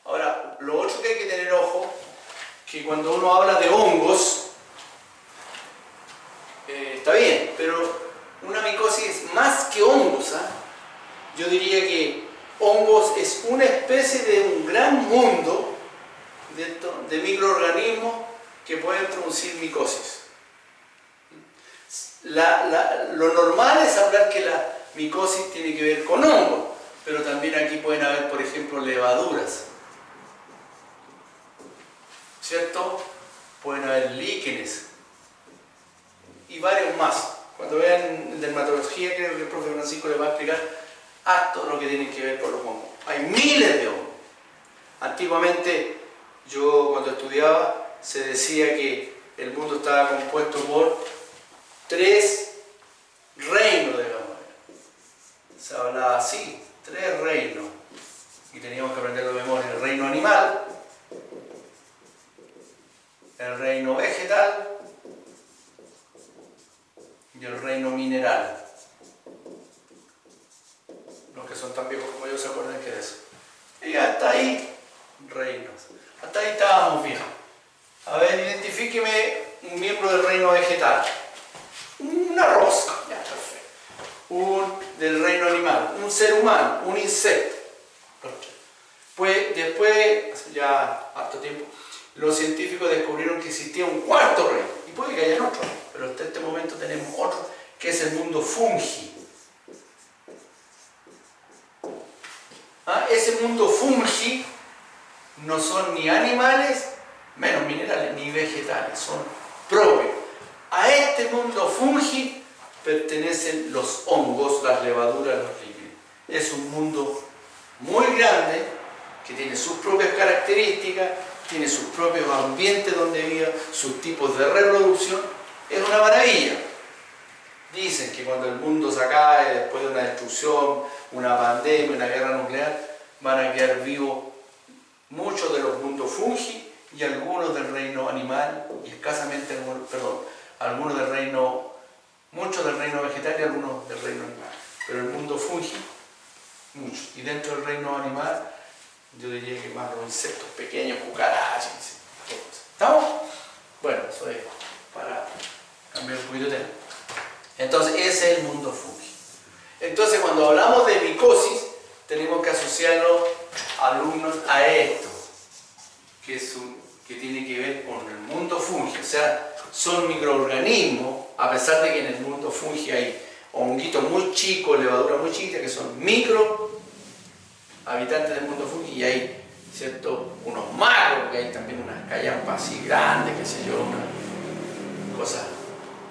Ahora, lo otro que hay que tener ojo, que cuando uno habla de hongos, está bien, pero una micosis es más que hongos, ¿ah? Yo diría que hongos es una especie de un gran mundo de microorganismos que pueden producir micosis. Lo normal es hablar que la micosis tiene que ver con hongos, pero también aquí pueden haber, por ejemplo, levaduras, ¿cierto? Pueden haber líquenes y varios más. Cuando vean dermatología, creo que el profe Francisco les va a explicar todo lo que tiene que ver con los hongos. Hay miles de hongos. Antiguamente, yo cuando estudiaba, se decía que el mundo estaba compuesto por 3 reinos, digamos. Se hablaba así, 3 reinos. Y teníamos que aprenderlo de memoria. El reino animal, el reino vegetal y el reino mineral. Los que son tan viejos como yo se acuerdan que es eso. Y hasta ahí, reinos. Hasta ahí estábamos bien. A ver, identifíqueme un miembro del reino vegetal. Una rosca, ya, perfecto. Del reino animal, un ser humano, un insecto. Pues después, hace ya harto tiempo, los científicos descubrieron que existía un cuarto reino. Y puede que haya otro, pero hasta este momento tenemos otro, que es el mundo fungi. Ese mundo fungi no son ni animales, menos minerales, ni vegetales, son propios. A este mundo fungi pertenecen los hongos, las levaduras, los líquenes. Es un mundo muy grande que tiene sus propias características, tiene sus propios ambientes donde vive, sus tipos de reproducción. Es una maravilla. Dicen que cuando el mundo se acabe, después de una destrucción, una pandemia, una guerra nuclear, van a quedar vivos muchos de los mundos fungi y algunos del reino animal, y escasamente, algunos del reino, muchos del reino vegetal y algunos del reino animal. Pero el mundo fungi, muchos. Y dentro del reino animal, yo diría que más los insectos pequeños, cucarachas, ¿estamos? Bueno, eso es para cambiar un poquito de tema. Entonces, ese es el mundo fungi. Entonces, cuando hablamos de micosis, tenemos que asociarlo, alumnos, a esto, que tiene que ver con el mundo fungi. O sea, son microorganismos, a pesar de que en el mundo fungi hay honguitos muy chicos, levaduras muy chiquitas, que son micro habitantes del mundo fungi, y hay, ¿cierto?, unos macros, porque hay también unas callampas así grandes, qué sé yo, una cosa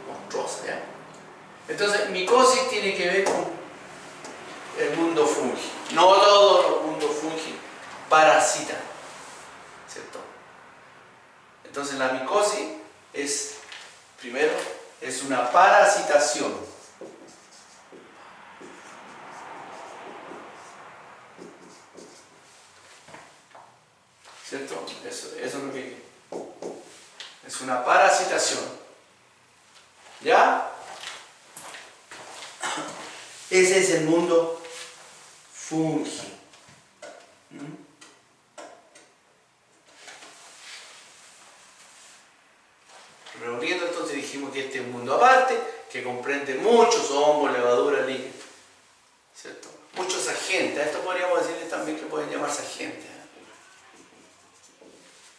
monstruosa, ¿ya? Entonces, micosis tiene que ver con el mundo fungi. No todos los mundos fungi parasitan, ¿cierto? Entonces, la micosis es, primero, es una parasitación. ¿Cierto? Eso es lo que es una parasitación. ¿Ya? Ese es el mundo fungi. Reuniendo, entonces dijimos que este es un mundo aparte, que comprende muchos hongos, levaduras, líquenes, ¿cierto? Muchos agentes. A esto podríamos decirles también que pueden llamarse agentes.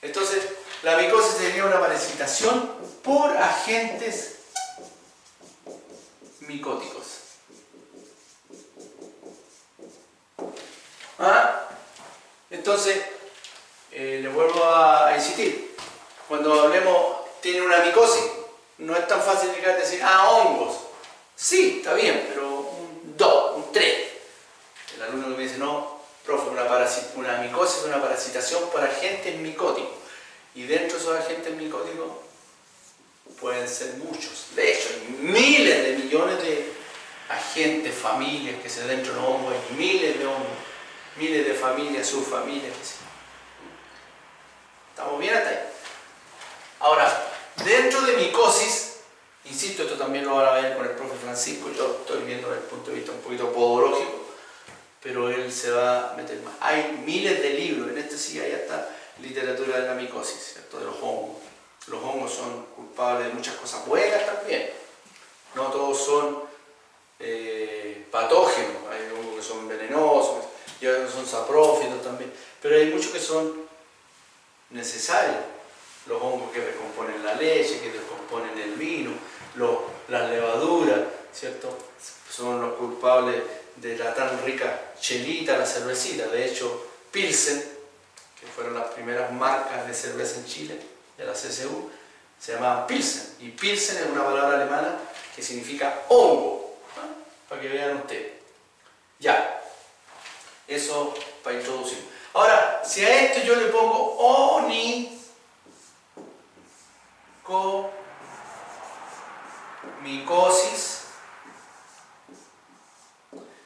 Entonces, la micosis sería una parasitación por agentes micóticos. Entonces, le vuelvo a insistir, cuando hablemos, tiene una micosis, no es tan fácil llegar a decir, ah, hongos. Sí, está bien, pero un 2, un 3. El alumno me dice, no, profe, una micosis es una parasitación por agentes micóticos. Y dentro de esos agentes micóticos pueden ser muchos. De hecho, hay miles de millones de agentes, familias que se dentro de los hongos, hay miles de hongos, miles de familias, subfamilias, que sí. ¿Estamos bien hasta ahí? Ahora, dentro de micosis, insisto, esto también lo van a ver con el profe Francisco, yo estoy viendo desde el punto de vista un poquito podológico, pero él se va a meter más. Hay miles de libros, en este sí hay hasta literatura de la micosis, ¿cierto? De los hongos. Los hongos son culpables de muchas cosas buenas también. No todos son patógenos, hay hongos que son venenosos, y otros son saprófitos también, pero hay muchos que son necesarios. Los hongos que descomponen la leche, que descomponen el vino, las levaduras, ¿cierto? Son los culpables de la tan rica chelita, la cervecita. De hecho, Pilsen, que fueron las primeras marcas de cerveza en Chile, de la CSU, se llamaban Pilsen. Y Pilsen es una palabra alemana que significa hongo, ¿no? Para que vean ustedes. Ya, eso para introducir. Ahora, si a esto yo le pongo onicomicosis,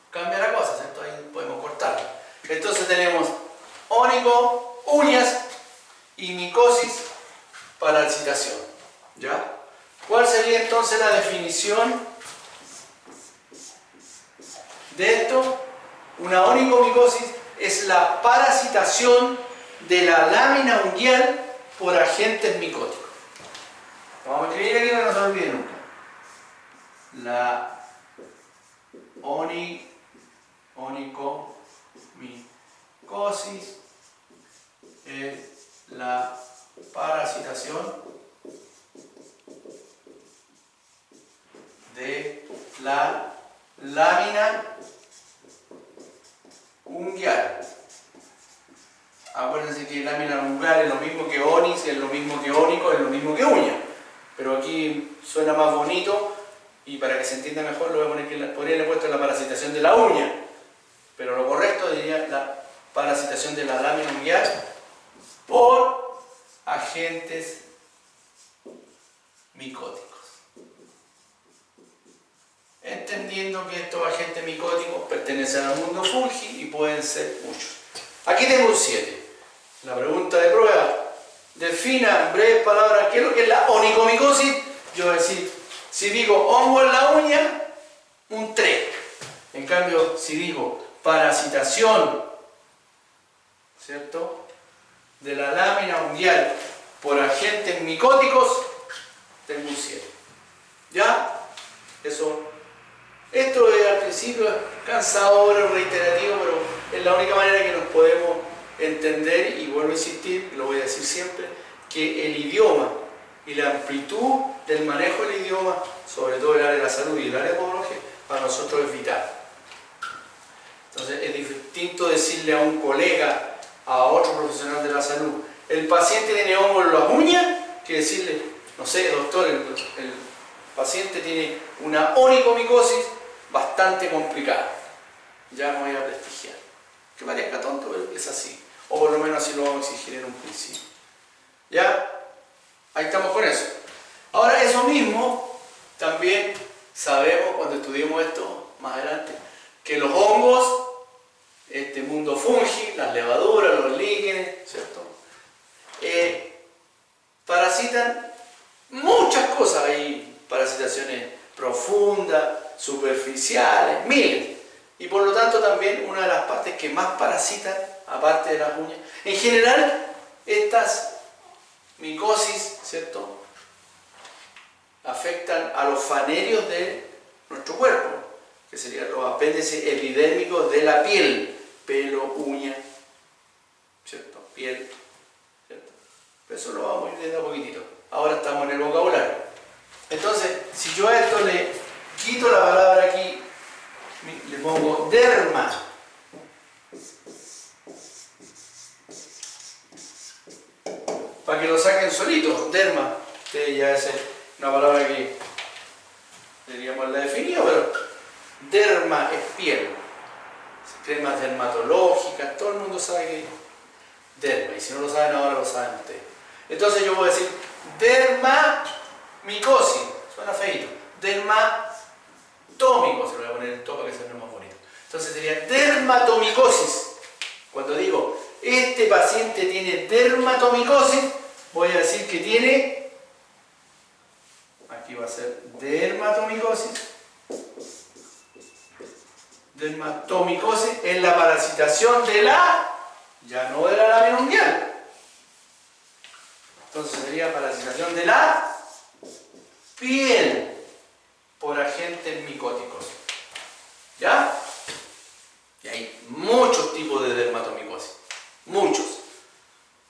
cambia la cosa, ¿cierto? Ahí podemos cortar. Entonces tenemos ónico, uñas, y micosis, parasitación. ¿Ya? ¿Cuál sería entonces la definición de esto? Una onicomicosis es la parasitación de la lámina unguial por agentes micóticos. Vamos a escribir aquí para que no se olvide nunca. La onicomicosis es la parasitación de la lámina unguial. Acuérdense que lámina unguial es lo mismo que onis, es lo mismo que ónico, es lo mismo que uña. Pero aquí suena más bonito y para que se entienda mejor lo voy a poner que podría haber puesto la parasitación de la uña. Pero lo correcto diría la parasitación de la lámina unguial por agentes micóticos. Entendiendo que estos agentes micóticos pertenecen al mundo fungi y pueden ser muchos. Aquí tengo un 7. La pregunta de prueba. Defina en breves palabras qué es lo que es la onicomicosis. Yo voy a decir, si digo hongo en la uña, un 3. En cambio, si digo parasitación, ¿cierto?, de la lámina unguial por agentes micóticos, tengo un 7. ¿Ya? Eso. Esto es, al principio es cansador, es reiterativo, pero es la única manera que nos podemos entender, y vuelvo a insistir, lo voy a decir siempre, que el idioma y la amplitud del manejo del idioma, sobre todo el área de la salud y el área de podología, para nosotros es vital. Entonces es distinto decirle a un colega, a otro profesional de la salud, el paciente tiene hongo en las uñas, que decirle, no sé, doctor, el paciente tiene una onicomicosis bastante complicada. Ya no voy a prestigiar. Que parezca tonto, pero es así. O por lo menos así lo vamos a exigir en un principio. ¿Ya? Ahí estamos con eso. Ahora, eso mismo también sabemos cuando estudiemos esto más adelante, que los hongos, este mundo fungi, las levaduras, los líquenes, ¿cierto?, parasitan muchas cosas. Hay parasitaciones profundas, superficiales, miles. Y por lo tanto también una de las partes que más parasitan, aparte de las uñas, en general estas micosis, ¿cierto?, afectan a los fanerios de nuestro cuerpo, que serían los apéndices epidérmicos de la piel, pelo, uña, ¿cierto?, piel, ¿cierto? Pero eso lo vamos a ir viendo a poquitito. Ahora estamos en el vocabulario. Entonces, si yo a esto le quito la palabra aquí, le pongo derma, para que lo saquen solito. Derma, ustedes ya ese una palabra que deberíamos la definido, pero derma es piel, cremas dermatológicas, todo el mundo sabe que es derma, y si no lo saben ahora lo saben ustedes. Entonces yo voy a decir dermamicosis, suena feito, dermatómico, se lo voy a poner en topa que suena más bonito. Entonces sería dermatomicosis. Cuando digo este paciente tiene dermatomicosis, voy a decir que tiene, aquí va a ser dermatomicosis. Dermatomicosis es la parasitación de la, ya no de la lámina unguial. Entonces sería parasitación de la piel por agentes micóticos. ¿Ya? Y hay muchos tipos de dermatomicosis. Muchos.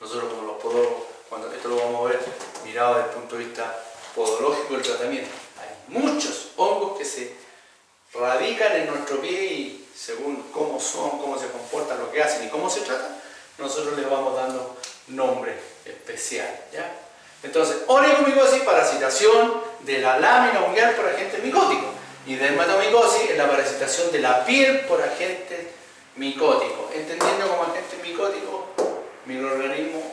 Nosotros como los podólogos, cuando esto lo vamos a ver mirado desde el punto de vista podológico del tratamiento, hay muchos hongos que se radican en nuestro pie y según cómo son, cómo se comportan, lo que hacen y cómo se tratan, nosotros les vamos dando nombre especial, ¿ya? Entonces, onicomicosis, parasitación de la lámina unguial por agentes micóticos, y dermatomicosis es la parasitación de la piel por agentes micóticos, entendiendo como agentes micóticos microorganismos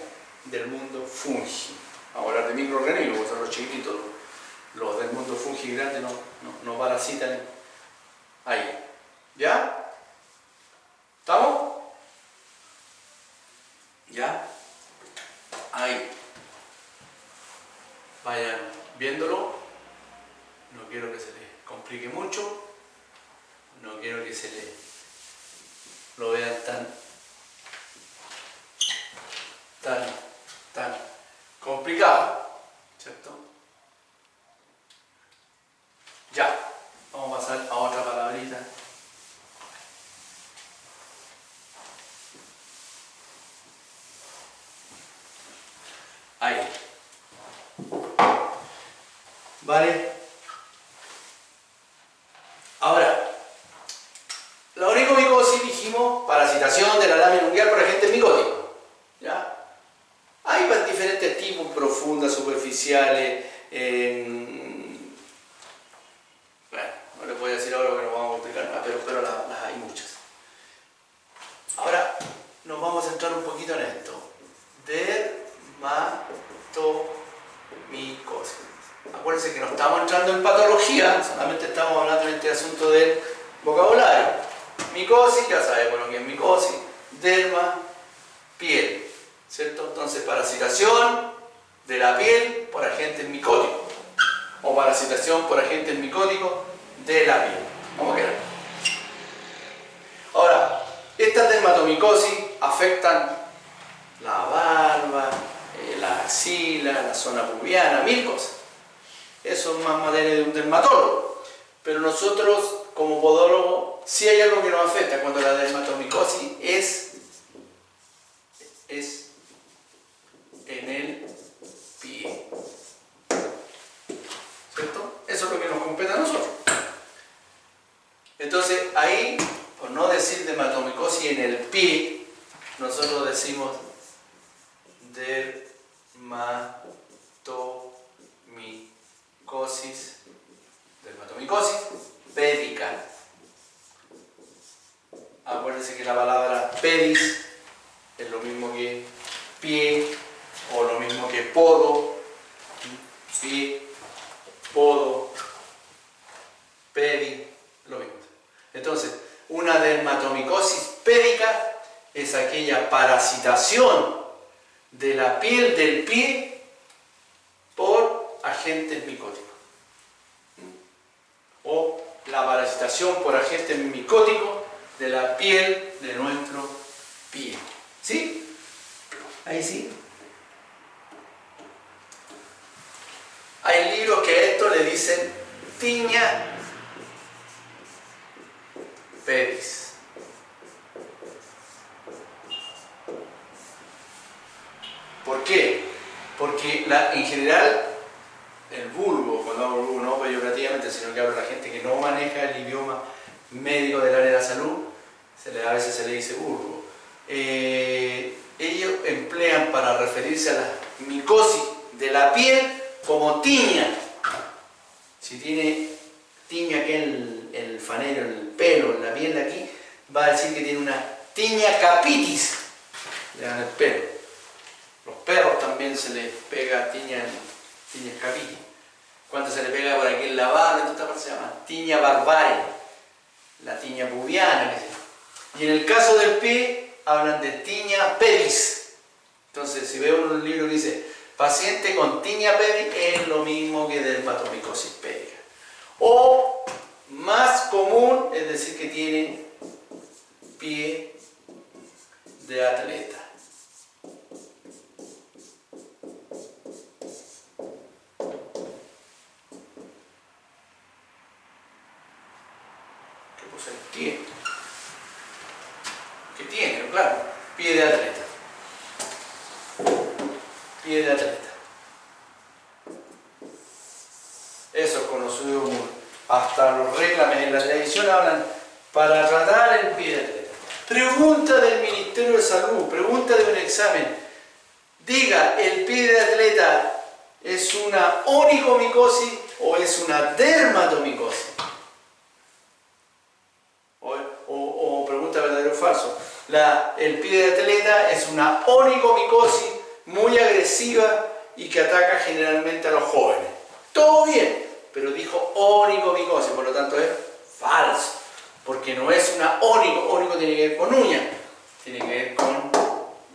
del mundo fungi. Vamos a hablar de microorganismos, porque son los chiquititos, los del mundo fungi grande no parasitan ahí. ¿Ya? ¿Estamos? ¿Ya? Ahí. Vayan viéndolo. No quiero que se les complique mucho. No quiero que se les lo vean tan complicado. ¿Cierto? Ya. Vamos a pasar a otra palabrita. Ahí. ¿Vale? Ahora, la onicomicosis dijimos parasitación de la lámina unguial por agentes micóticos. ¿Ya? Hay diferentes tipos, profundas, superficiales. Bueno, no les voy a decir ahora que nos vamos a complicar más, pero las hay muchas. Ahora nos vamos a centrar un poquito en esto. Dermatomicosis. Acuérdense que no estamos entrando en patología, solamente estamos hablando de este asunto del vocabulario. Micosis, ya sabemos lo que es micosis, derma, piel, ¿cierto? Entonces, parasitación de la piel por agentes micóticos, o parasitación por agentes micóticos de la piel. Vamos a quedar. Ahora, estas dermatomicosis afectan la barba, la axila, la zona pubiana, mil cosas. Eso es más materia de un dermatólogo. Pero nosotros, como podólogos, sí hay algo que nos afecta cuando la dermatomicosis es en el pie. ¿Cierto? Eso es lo que nos compete a nosotros. Entonces, ahí, por no decir dermatomicosis en el pie, nosotros decimos dermatomicosis pédica. Acuérdense que la palabra pedis es lo mismo que pie o lo mismo que podo, pie, podo, pedi, lo mismo. Entonces, una dermatomicosis pédica es aquella parasitación de la piel del pie por agentes micóticos. O la parasitación por agentes micóticos de la piel de nuestro pie. ¿Sí? Ahí sí. Hay libros que a esto le dicen tiña pedis. ¿Por qué? Porque en general el vulgo, cuando hablo vulgo no peyorativamente, sino que hablo de la gente que no maneja el idioma médico del área de la salud, a veces se le dice vulgo. Ellos emplean para referirse a la micosis de la piel como tiña. Si tiene tiña aquí en el fanero, en el pelo, en la piel de aquí, va a decir que tiene una tiña capitis. Le dan el pelo. Los perros también se les pega tiña capitis. Cuando se le pega por aquí en la barba, en esta parte se llama tiña barbae, la tiña pubiana, qué sé yo. Y en el caso del pie, hablan de tiña pedis. Entonces, si veo un libro que dice paciente con tiña pedis, es lo mismo que dermatomicosis pédica. O más común es decir que tiene pie de atleta. ¿Qué puse? Pie. ¿Qué tiene? Claro, pie de atleta. Pie de atleta. Eso es conocido como, hasta los reclames en la televisión hablan para tratar el pie de atleta. Pregunta del Ministerio de Salud, pregunta de un examen. Diga, ¿el pie de atleta es una onicomicosis o es una dermatomicosis? O pregunta verdadero o falso. El pie de atleta es una onicomicosis muy agresiva y que ataca generalmente a los jóvenes. Todo bien, pero dijo onicomicosis, por lo tanto es falso. Porque no es una ónico tiene que ver con uña, tiene que ver con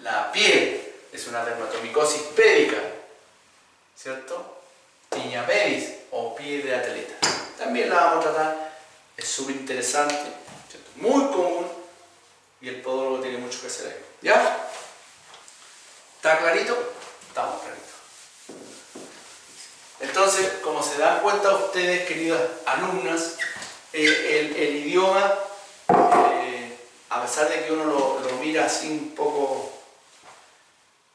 la piel, es una dermatomicosis pédica, ¿cierto? Tiña pedis o pie de atleta. También la vamos a tratar, es súper interesante, ¿cierto? Muy común y el podólogo tiene mucho que hacer ahí. ¿Ya? ¿Está clarito? Estamos claritos. Entonces, como se dan cuenta ustedes, queridas alumnas, el idioma, a pesar de que uno lo mira así un poco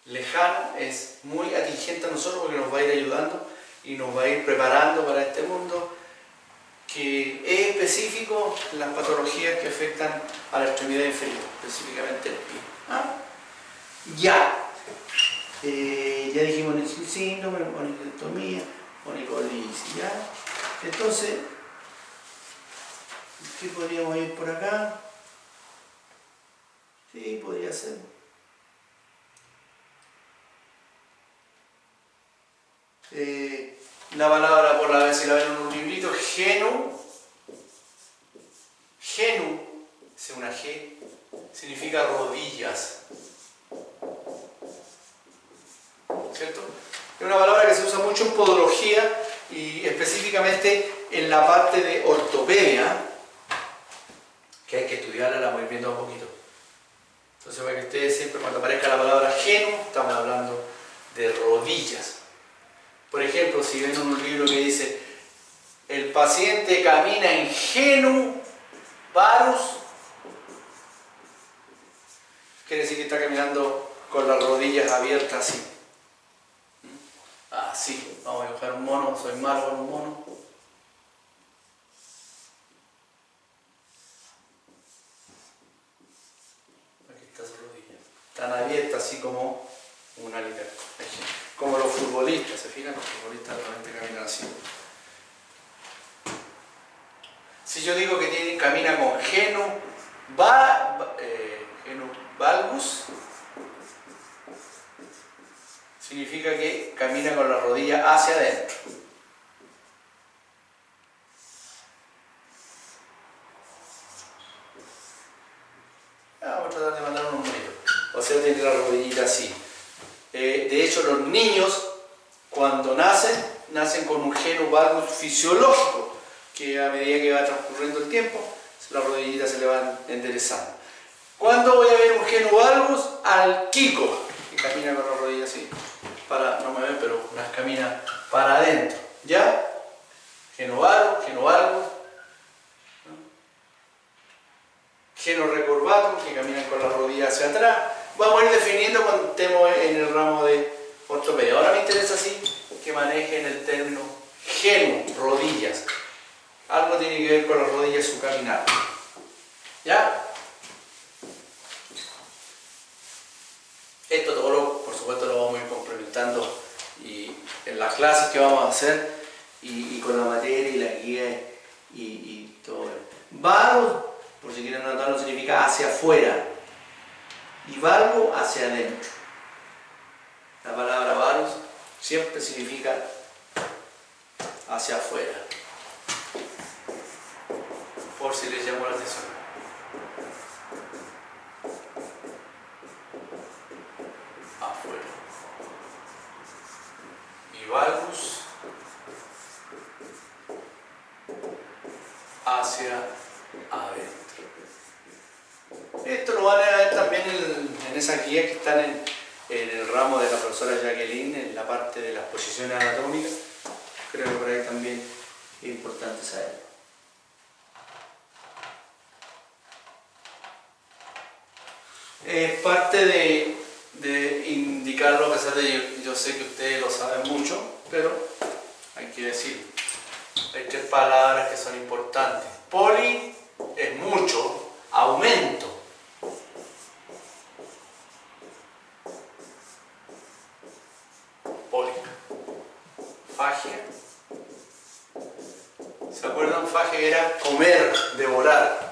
lejano, es muy atingente a nosotros porque nos va a ir ayudando y nos va a ir preparando para este mundo que es específico en las patologías que afectan a la extremidad inferior, específicamente el pie. ¿Ah? Ya. Ya dijimos el síndrome, onicolectomía, onicolisis, ¿ya? Entonces, ¿qué podríamos ir por acá? Sí, podría ser. La palabra, por la vez si la ven en un librito, genu, es una G, significa rodillas. ¿Cierto? Es una palabra que se usa mucho en podología y específicamente en la parte de ortopedia, que hay que estudiarla, la voy viendo un poquito. Entonces, para que ustedes siempre, cuando aparezca la palabra genu, estamos hablando de rodillas. Por ejemplo, si ven un libro que dice el paciente camina en genu varus, quiere decir que está caminando con las rodillas abiertas así. Así, vamos a dibujar un mono, soy malo con un mono. Aquí está su rodilla. Están abiertas así como una litera. Como los futbolistas, ¿se fijan? Los futbolistas realmente caminan así. Si yo digo que camina con genu valgus, significa que camina con la rodilla hacia adentro. Vamos a tratar de mandar un numerito. O sea, tiene la rodillita así. De hecho, los niños, cuando nacen con un genu valgus fisiológico, que a medida que va transcurriendo el tiempo, las rodillitas se le van enderezando. ¿Cuándo voy a ver un genu valgus? Al Kiko, que camina con la rodilla así. No me ven, pero las camina para adentro. ¿Ya? Genu valgus. Genu recurvatum, que caminan con la rodilla hacia atrás. Vamos a ir definiendo cuando estemos en el ramo de ortopedia. Ahora me interesa así que manejen el término genu, rodillas. Algo tiene que ver con las rodillas y su caminar. ¿Ya? Esto todo por supuesto lo vamos a ir complementando y en las clases que vamos a hacer y con la materia y la guía y todo. Varus, por si quieren anotarlo, significa hacia afuera y valgo hacia adentro. La palabra varus siempre significa hacia afuera, por si les llamó la atención. Afuera. Y valgus hacia adentro. Esto lo van a ver también en esas guías que están en el ramo de la profesora Jacqueline, en la parte de las posiciones anatómicas. Creo que por ahí también es importante saberlo. Parte de indicarlo, a pesar de que yo sé que ustedes lo saben mucho, pero hay que decirlo. Hay tres palabras que son importantes. Poli es mucho, aumento. Poli. Fagia. ¿Se acuerdan? Fagia era comer, devorar.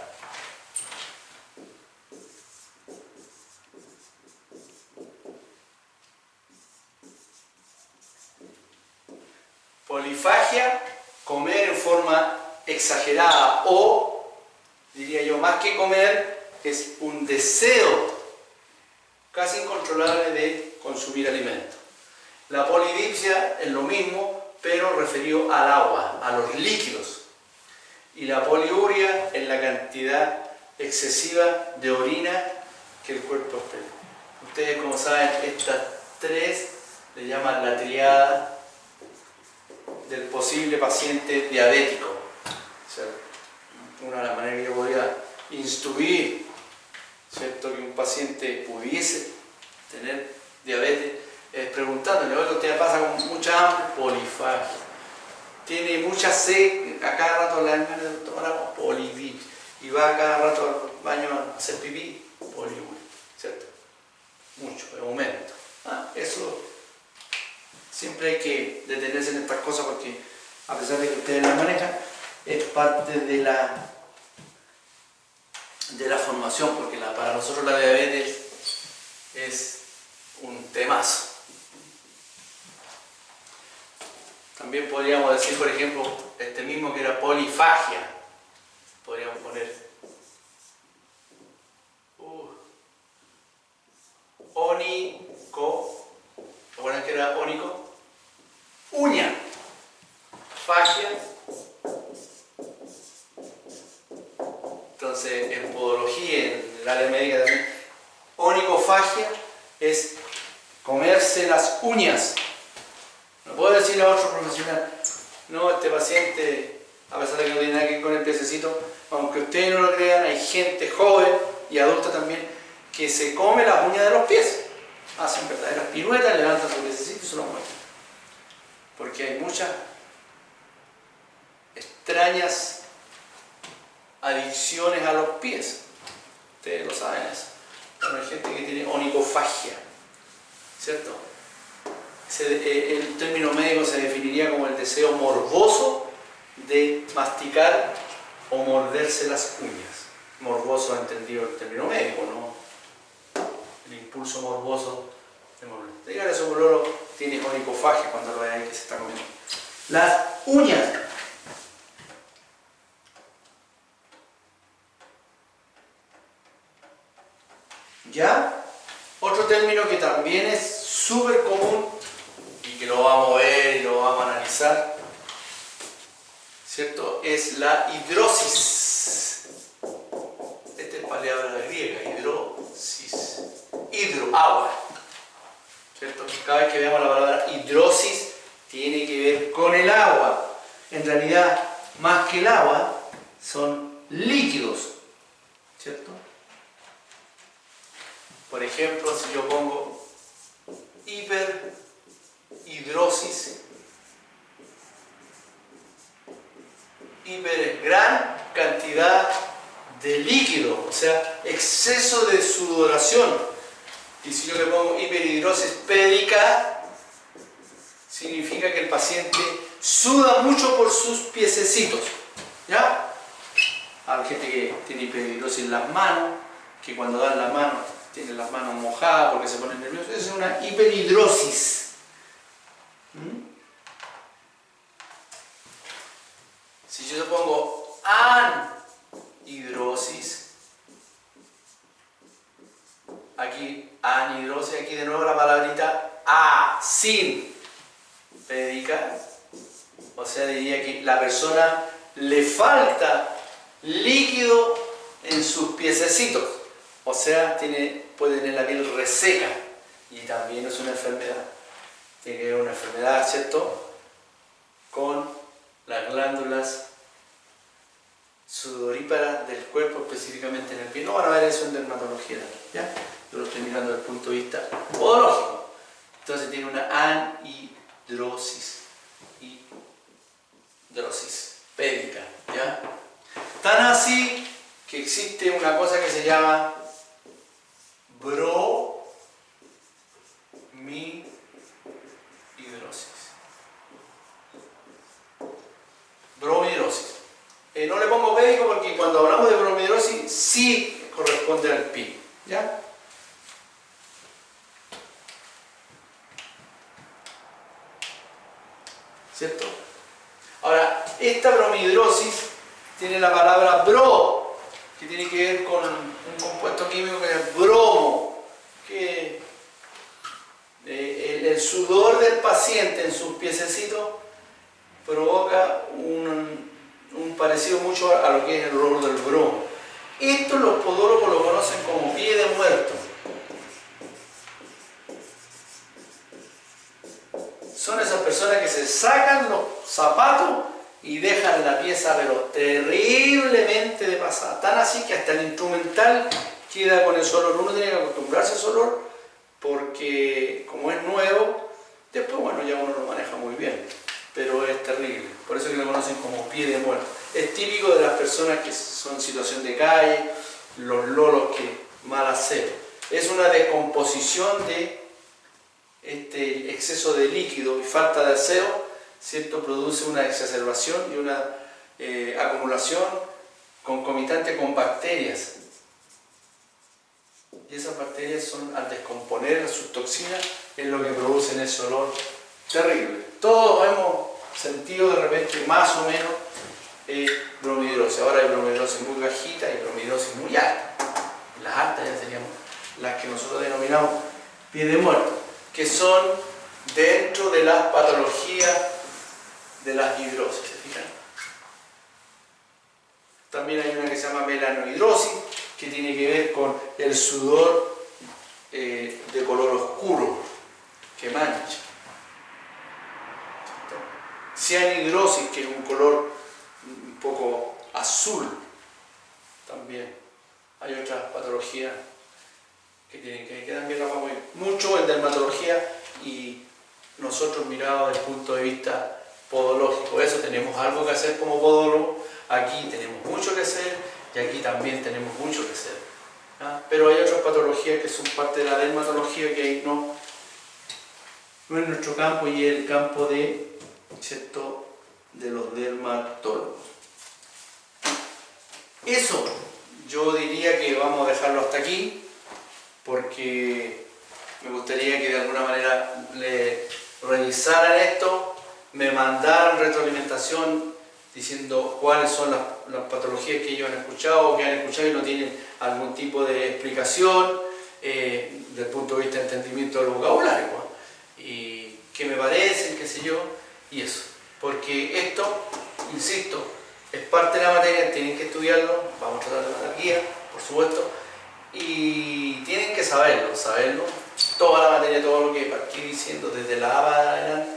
Polifagia, comer en forma exagerada o, diría yo, más que comer, es un deseo casi incontrolable de consumir alimento. La polidipsia es lo mismo, pero referido al agua, a los líquidos. Y la poliuria es la cantidad excesiva de orina que el cuerpo expele. Ustedes, como saben, estas tres le llaman la triada del posible paciente diabético. O sea, una de las maneras que yo podría instruir, ¿cierto?, que un paciente pudiese tener diabetes es preguntándole: oye, ¿usted pasa con mucha hambre? Polifagia. Tiene mucha sed, a cada rato le dan ganas de tomar agua, polidipsia. Y va a cada rato al baño a hacer pipí, poliuria, ¿cierto? Mucho, aumento. Eso siempre hay que detenerse en estas cosas, porque a pesar de que ustedes las manejan, es parte de la formación, porque para nosotros la diabetes es un temazo. También podríamos decir, por ejemplo, este mismo que era polifagia. Podríamos poner ónico. ¿Recuerdan que era ónico? Uña. Fagia. Entonces, en podología, en el área médica también, onicofagia es comerse las uñas. No puedo decirle a otro profesional: no, este paciente, a pesar de que no tiene nada que ver con el piececito, aunque ustedes no lo crean, hay gente joven y adulta también que se come las uñas de los pies. Hacen verdaderas piruetas, levantan su piececito y se lo muestran. Porque hay muchas extrañas adicciones a los pies. Ustedes lo saben eso. Bueno, hay gente que tiene onicofagia, ¿cierto? El término médico se definiría como el deseo morboso de masticar o morderse las uñas. Morboso entendido el término médico, ¿no? El impulso morboso de morder. Dígale a su pololo: tiene onicofagia, cuando lo vean que se está comiendo las uñas. ¿Ya? Otro término que también es súper común y que lo vamos a ver y lo vamos a analizar, ¿cierto?, es la hidrosis. Esta es palabra griega, hidrosis. Hidro, agua, ¿cierto? Cada vez que veamos la palabra hidrosis tiene que ver con el agua. En realidad, más que el agua, son líquidos, ¿cierto? Por ejemplo, si yo pongo hiperhidrosis, hiper es gran cantidad de líquido, o sea, exceso de sudoración. Y si yo le pongo hiperhidrosis pédica, significa que el paciente suda mucho por sus piececitos, ¿ya? Hay gente que tiene hiperhidrosis en las manos, que cuando dan las manos, tienen las manos mojadas porque se ponen nerviosos. Esa es una hiperhidrosis. Si yo te pongo anhidrosis, aquí anhidrosis, aquí de nuevo la palabrita asinpédica, o sea, diría que la persona le falta líquido en sus piececitos, o sea, puede tener la piel reseca y también es una enfermedad. Tiene que ver una enfermedad, ¿cierto?, con las glándulas sudoríparas del cuerpo, específicamente en el pie. No van a ver eso en dermatología, ¿ya? Yo lo estoy mirando desde el punto de vista podológico. Entonces tiene una anhidrosis, pédica, ¿ya? Tan así que existe una cosa que se llama bromidrosis. Bromidrosis. No le pongo pédico porque cuando hablamos de bromidrosis sí corresponde al pie, ¿ya? ¿Cierto? Ahora, esta bromidrosis tiene la palabra bro, que tiene que ver con un compuesto químico que es bromo, que el sudor del paciente en sus piececitos provoca un parecido mucho a lo que es el olor del bromo. Esto los podólogos lo conocen como pie de muerto. Son esas personas que se sacan los zapatos y dejan la pieza pero terriblemente de pasada. Tan así que hasta el instrumental queda con ese olor. Uno tiene que acostumbrarse a ese olor porque como es nuevo, después bueno, ya uno lo maneja muy bien. Pero es terrible. Por eso que lo conocen como pie de muerto. Es típico de las personas que son en situación de calle, los lolos que mal aseo. Es una descomposición de este exceso de líquido y falta de aseo, ¿cierto? Produce una exacerbación y una acumulación concomitante con bacterias. Y esas bacterias son, al descomponer sus toxinas, es lo que producen ese olor terrible. Todos hemos sentido de repente más o menos bromidrosis. Ahora hay bromidrosis muy bajita y bromidrosis muy alta. Las altas ya serían las que nosotros denominamos pie de muerto, que son dentro de las patologías de las hidrosis, ¿se fijan? También hay una que se llama melanohidrosis, que tiene que ver con el sudor de color oscuro, que mancha. Cianhidrosis, que es un color un poco azul, también. Hay otras patologías que también las vamos a ver mucho en dermatología y nosotros mirados desde el punto de vista podológico. Eso tenemos algo que hacer como podólogo, aquí tenemos mucho que hacer y aquí también tenemos mucho que hacer. ¿Ah? Pero hay otras patologías que son parte de la dermatología que ahí no es nuestro campo y es el campo de, ¿cierto?, de los dermatólogos. Eso yo diría que vamos a dejarlo hasta aquí porque me gustaría que de alguna manera le revisaran esto, me mandaran retroalimentación diciendo cuáles son las patologías que ellos han escuchado o que han escuchado y no tienen algún tipo de explicación desde el punto de vista de entendimiento del vocabulario, ¿no? Y qué me parecen, qué sé yo, y eso. Porque esto, insisto, es parte de la materia, tienen que estudiarlo, vamos a tratar de dar guía, por supuesto, y tienen que saberlo, toda la materia, todo lo que partí diciendo desde la A para adelante,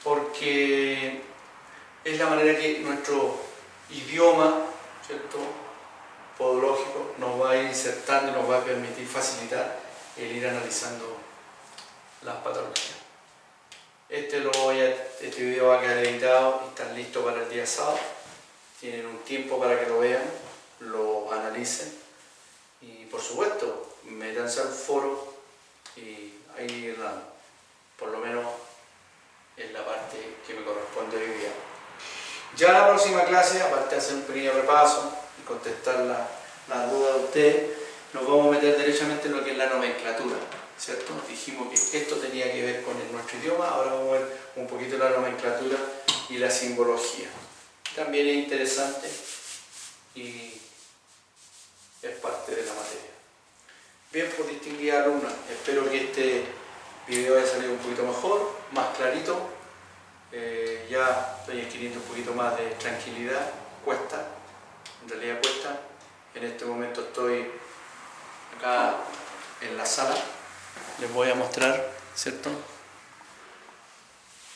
porque es la manera que nuestro idioma, ¿cierto?, podológico nos va a ir insertando y nos va a permitir facilitar el ir analizando las patologías. Este video va a quedar editado y está listo para el día sábado. Tienen un tiempo para que lo vean, lo analicen y por supuesto métanse al foro y ahí por lo menos en la parte que me corresponde hoy día. Ya la próxima clase, aparte de hacer un pequeño repaso y contestar la duda de ustedes, nos vamos a meter derechamente en lo que es la nomenclatura, ¿cierto? Dijimos que esto tenía que ver con nuestro idioma, ahora vamos a ver un poquito la nomenclatura y la simbología. También es interesante y es parte de la materia. Bien, pues distinguida alumna, espero que este video haya salido un poquito mejor, más clarito. Ya estoy adquiriendo un poquito más de tranquilidad, cuesta, en realidad cuesta. En este momento estoy acá en la sala, les voy a mostrar, ¿cierto?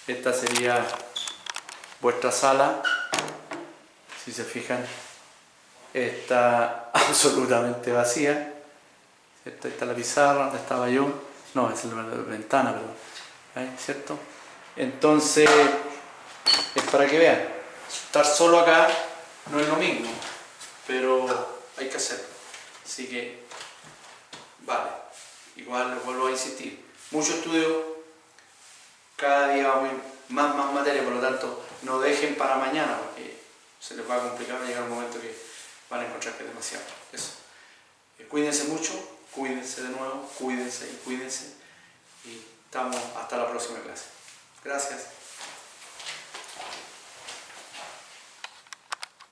Esta sería vuestra sala, si se fijan, está absolutamente vacía, ¿cierto? Ahí está la pizarra, donde estaba yo, no, esa es la ventana, perdón, ¿ahí? ¿Cierto? Entonces, es para que vean, estar solo acá no es lo mismo, pero hay que hacerlo, así que, vale, igual les vuelvo a insistir, mucho estudio, cada día vamos a ir más materia, por lo tanto, no dejen para mañana, porque se les va a complicar, va a llegar un momento que van a encontrar que es demasiado. Eso. Cuídense mucho, cuídense de nuevo, cuídense y cuídense. Y estamos hasta la próxima clase. Gracias.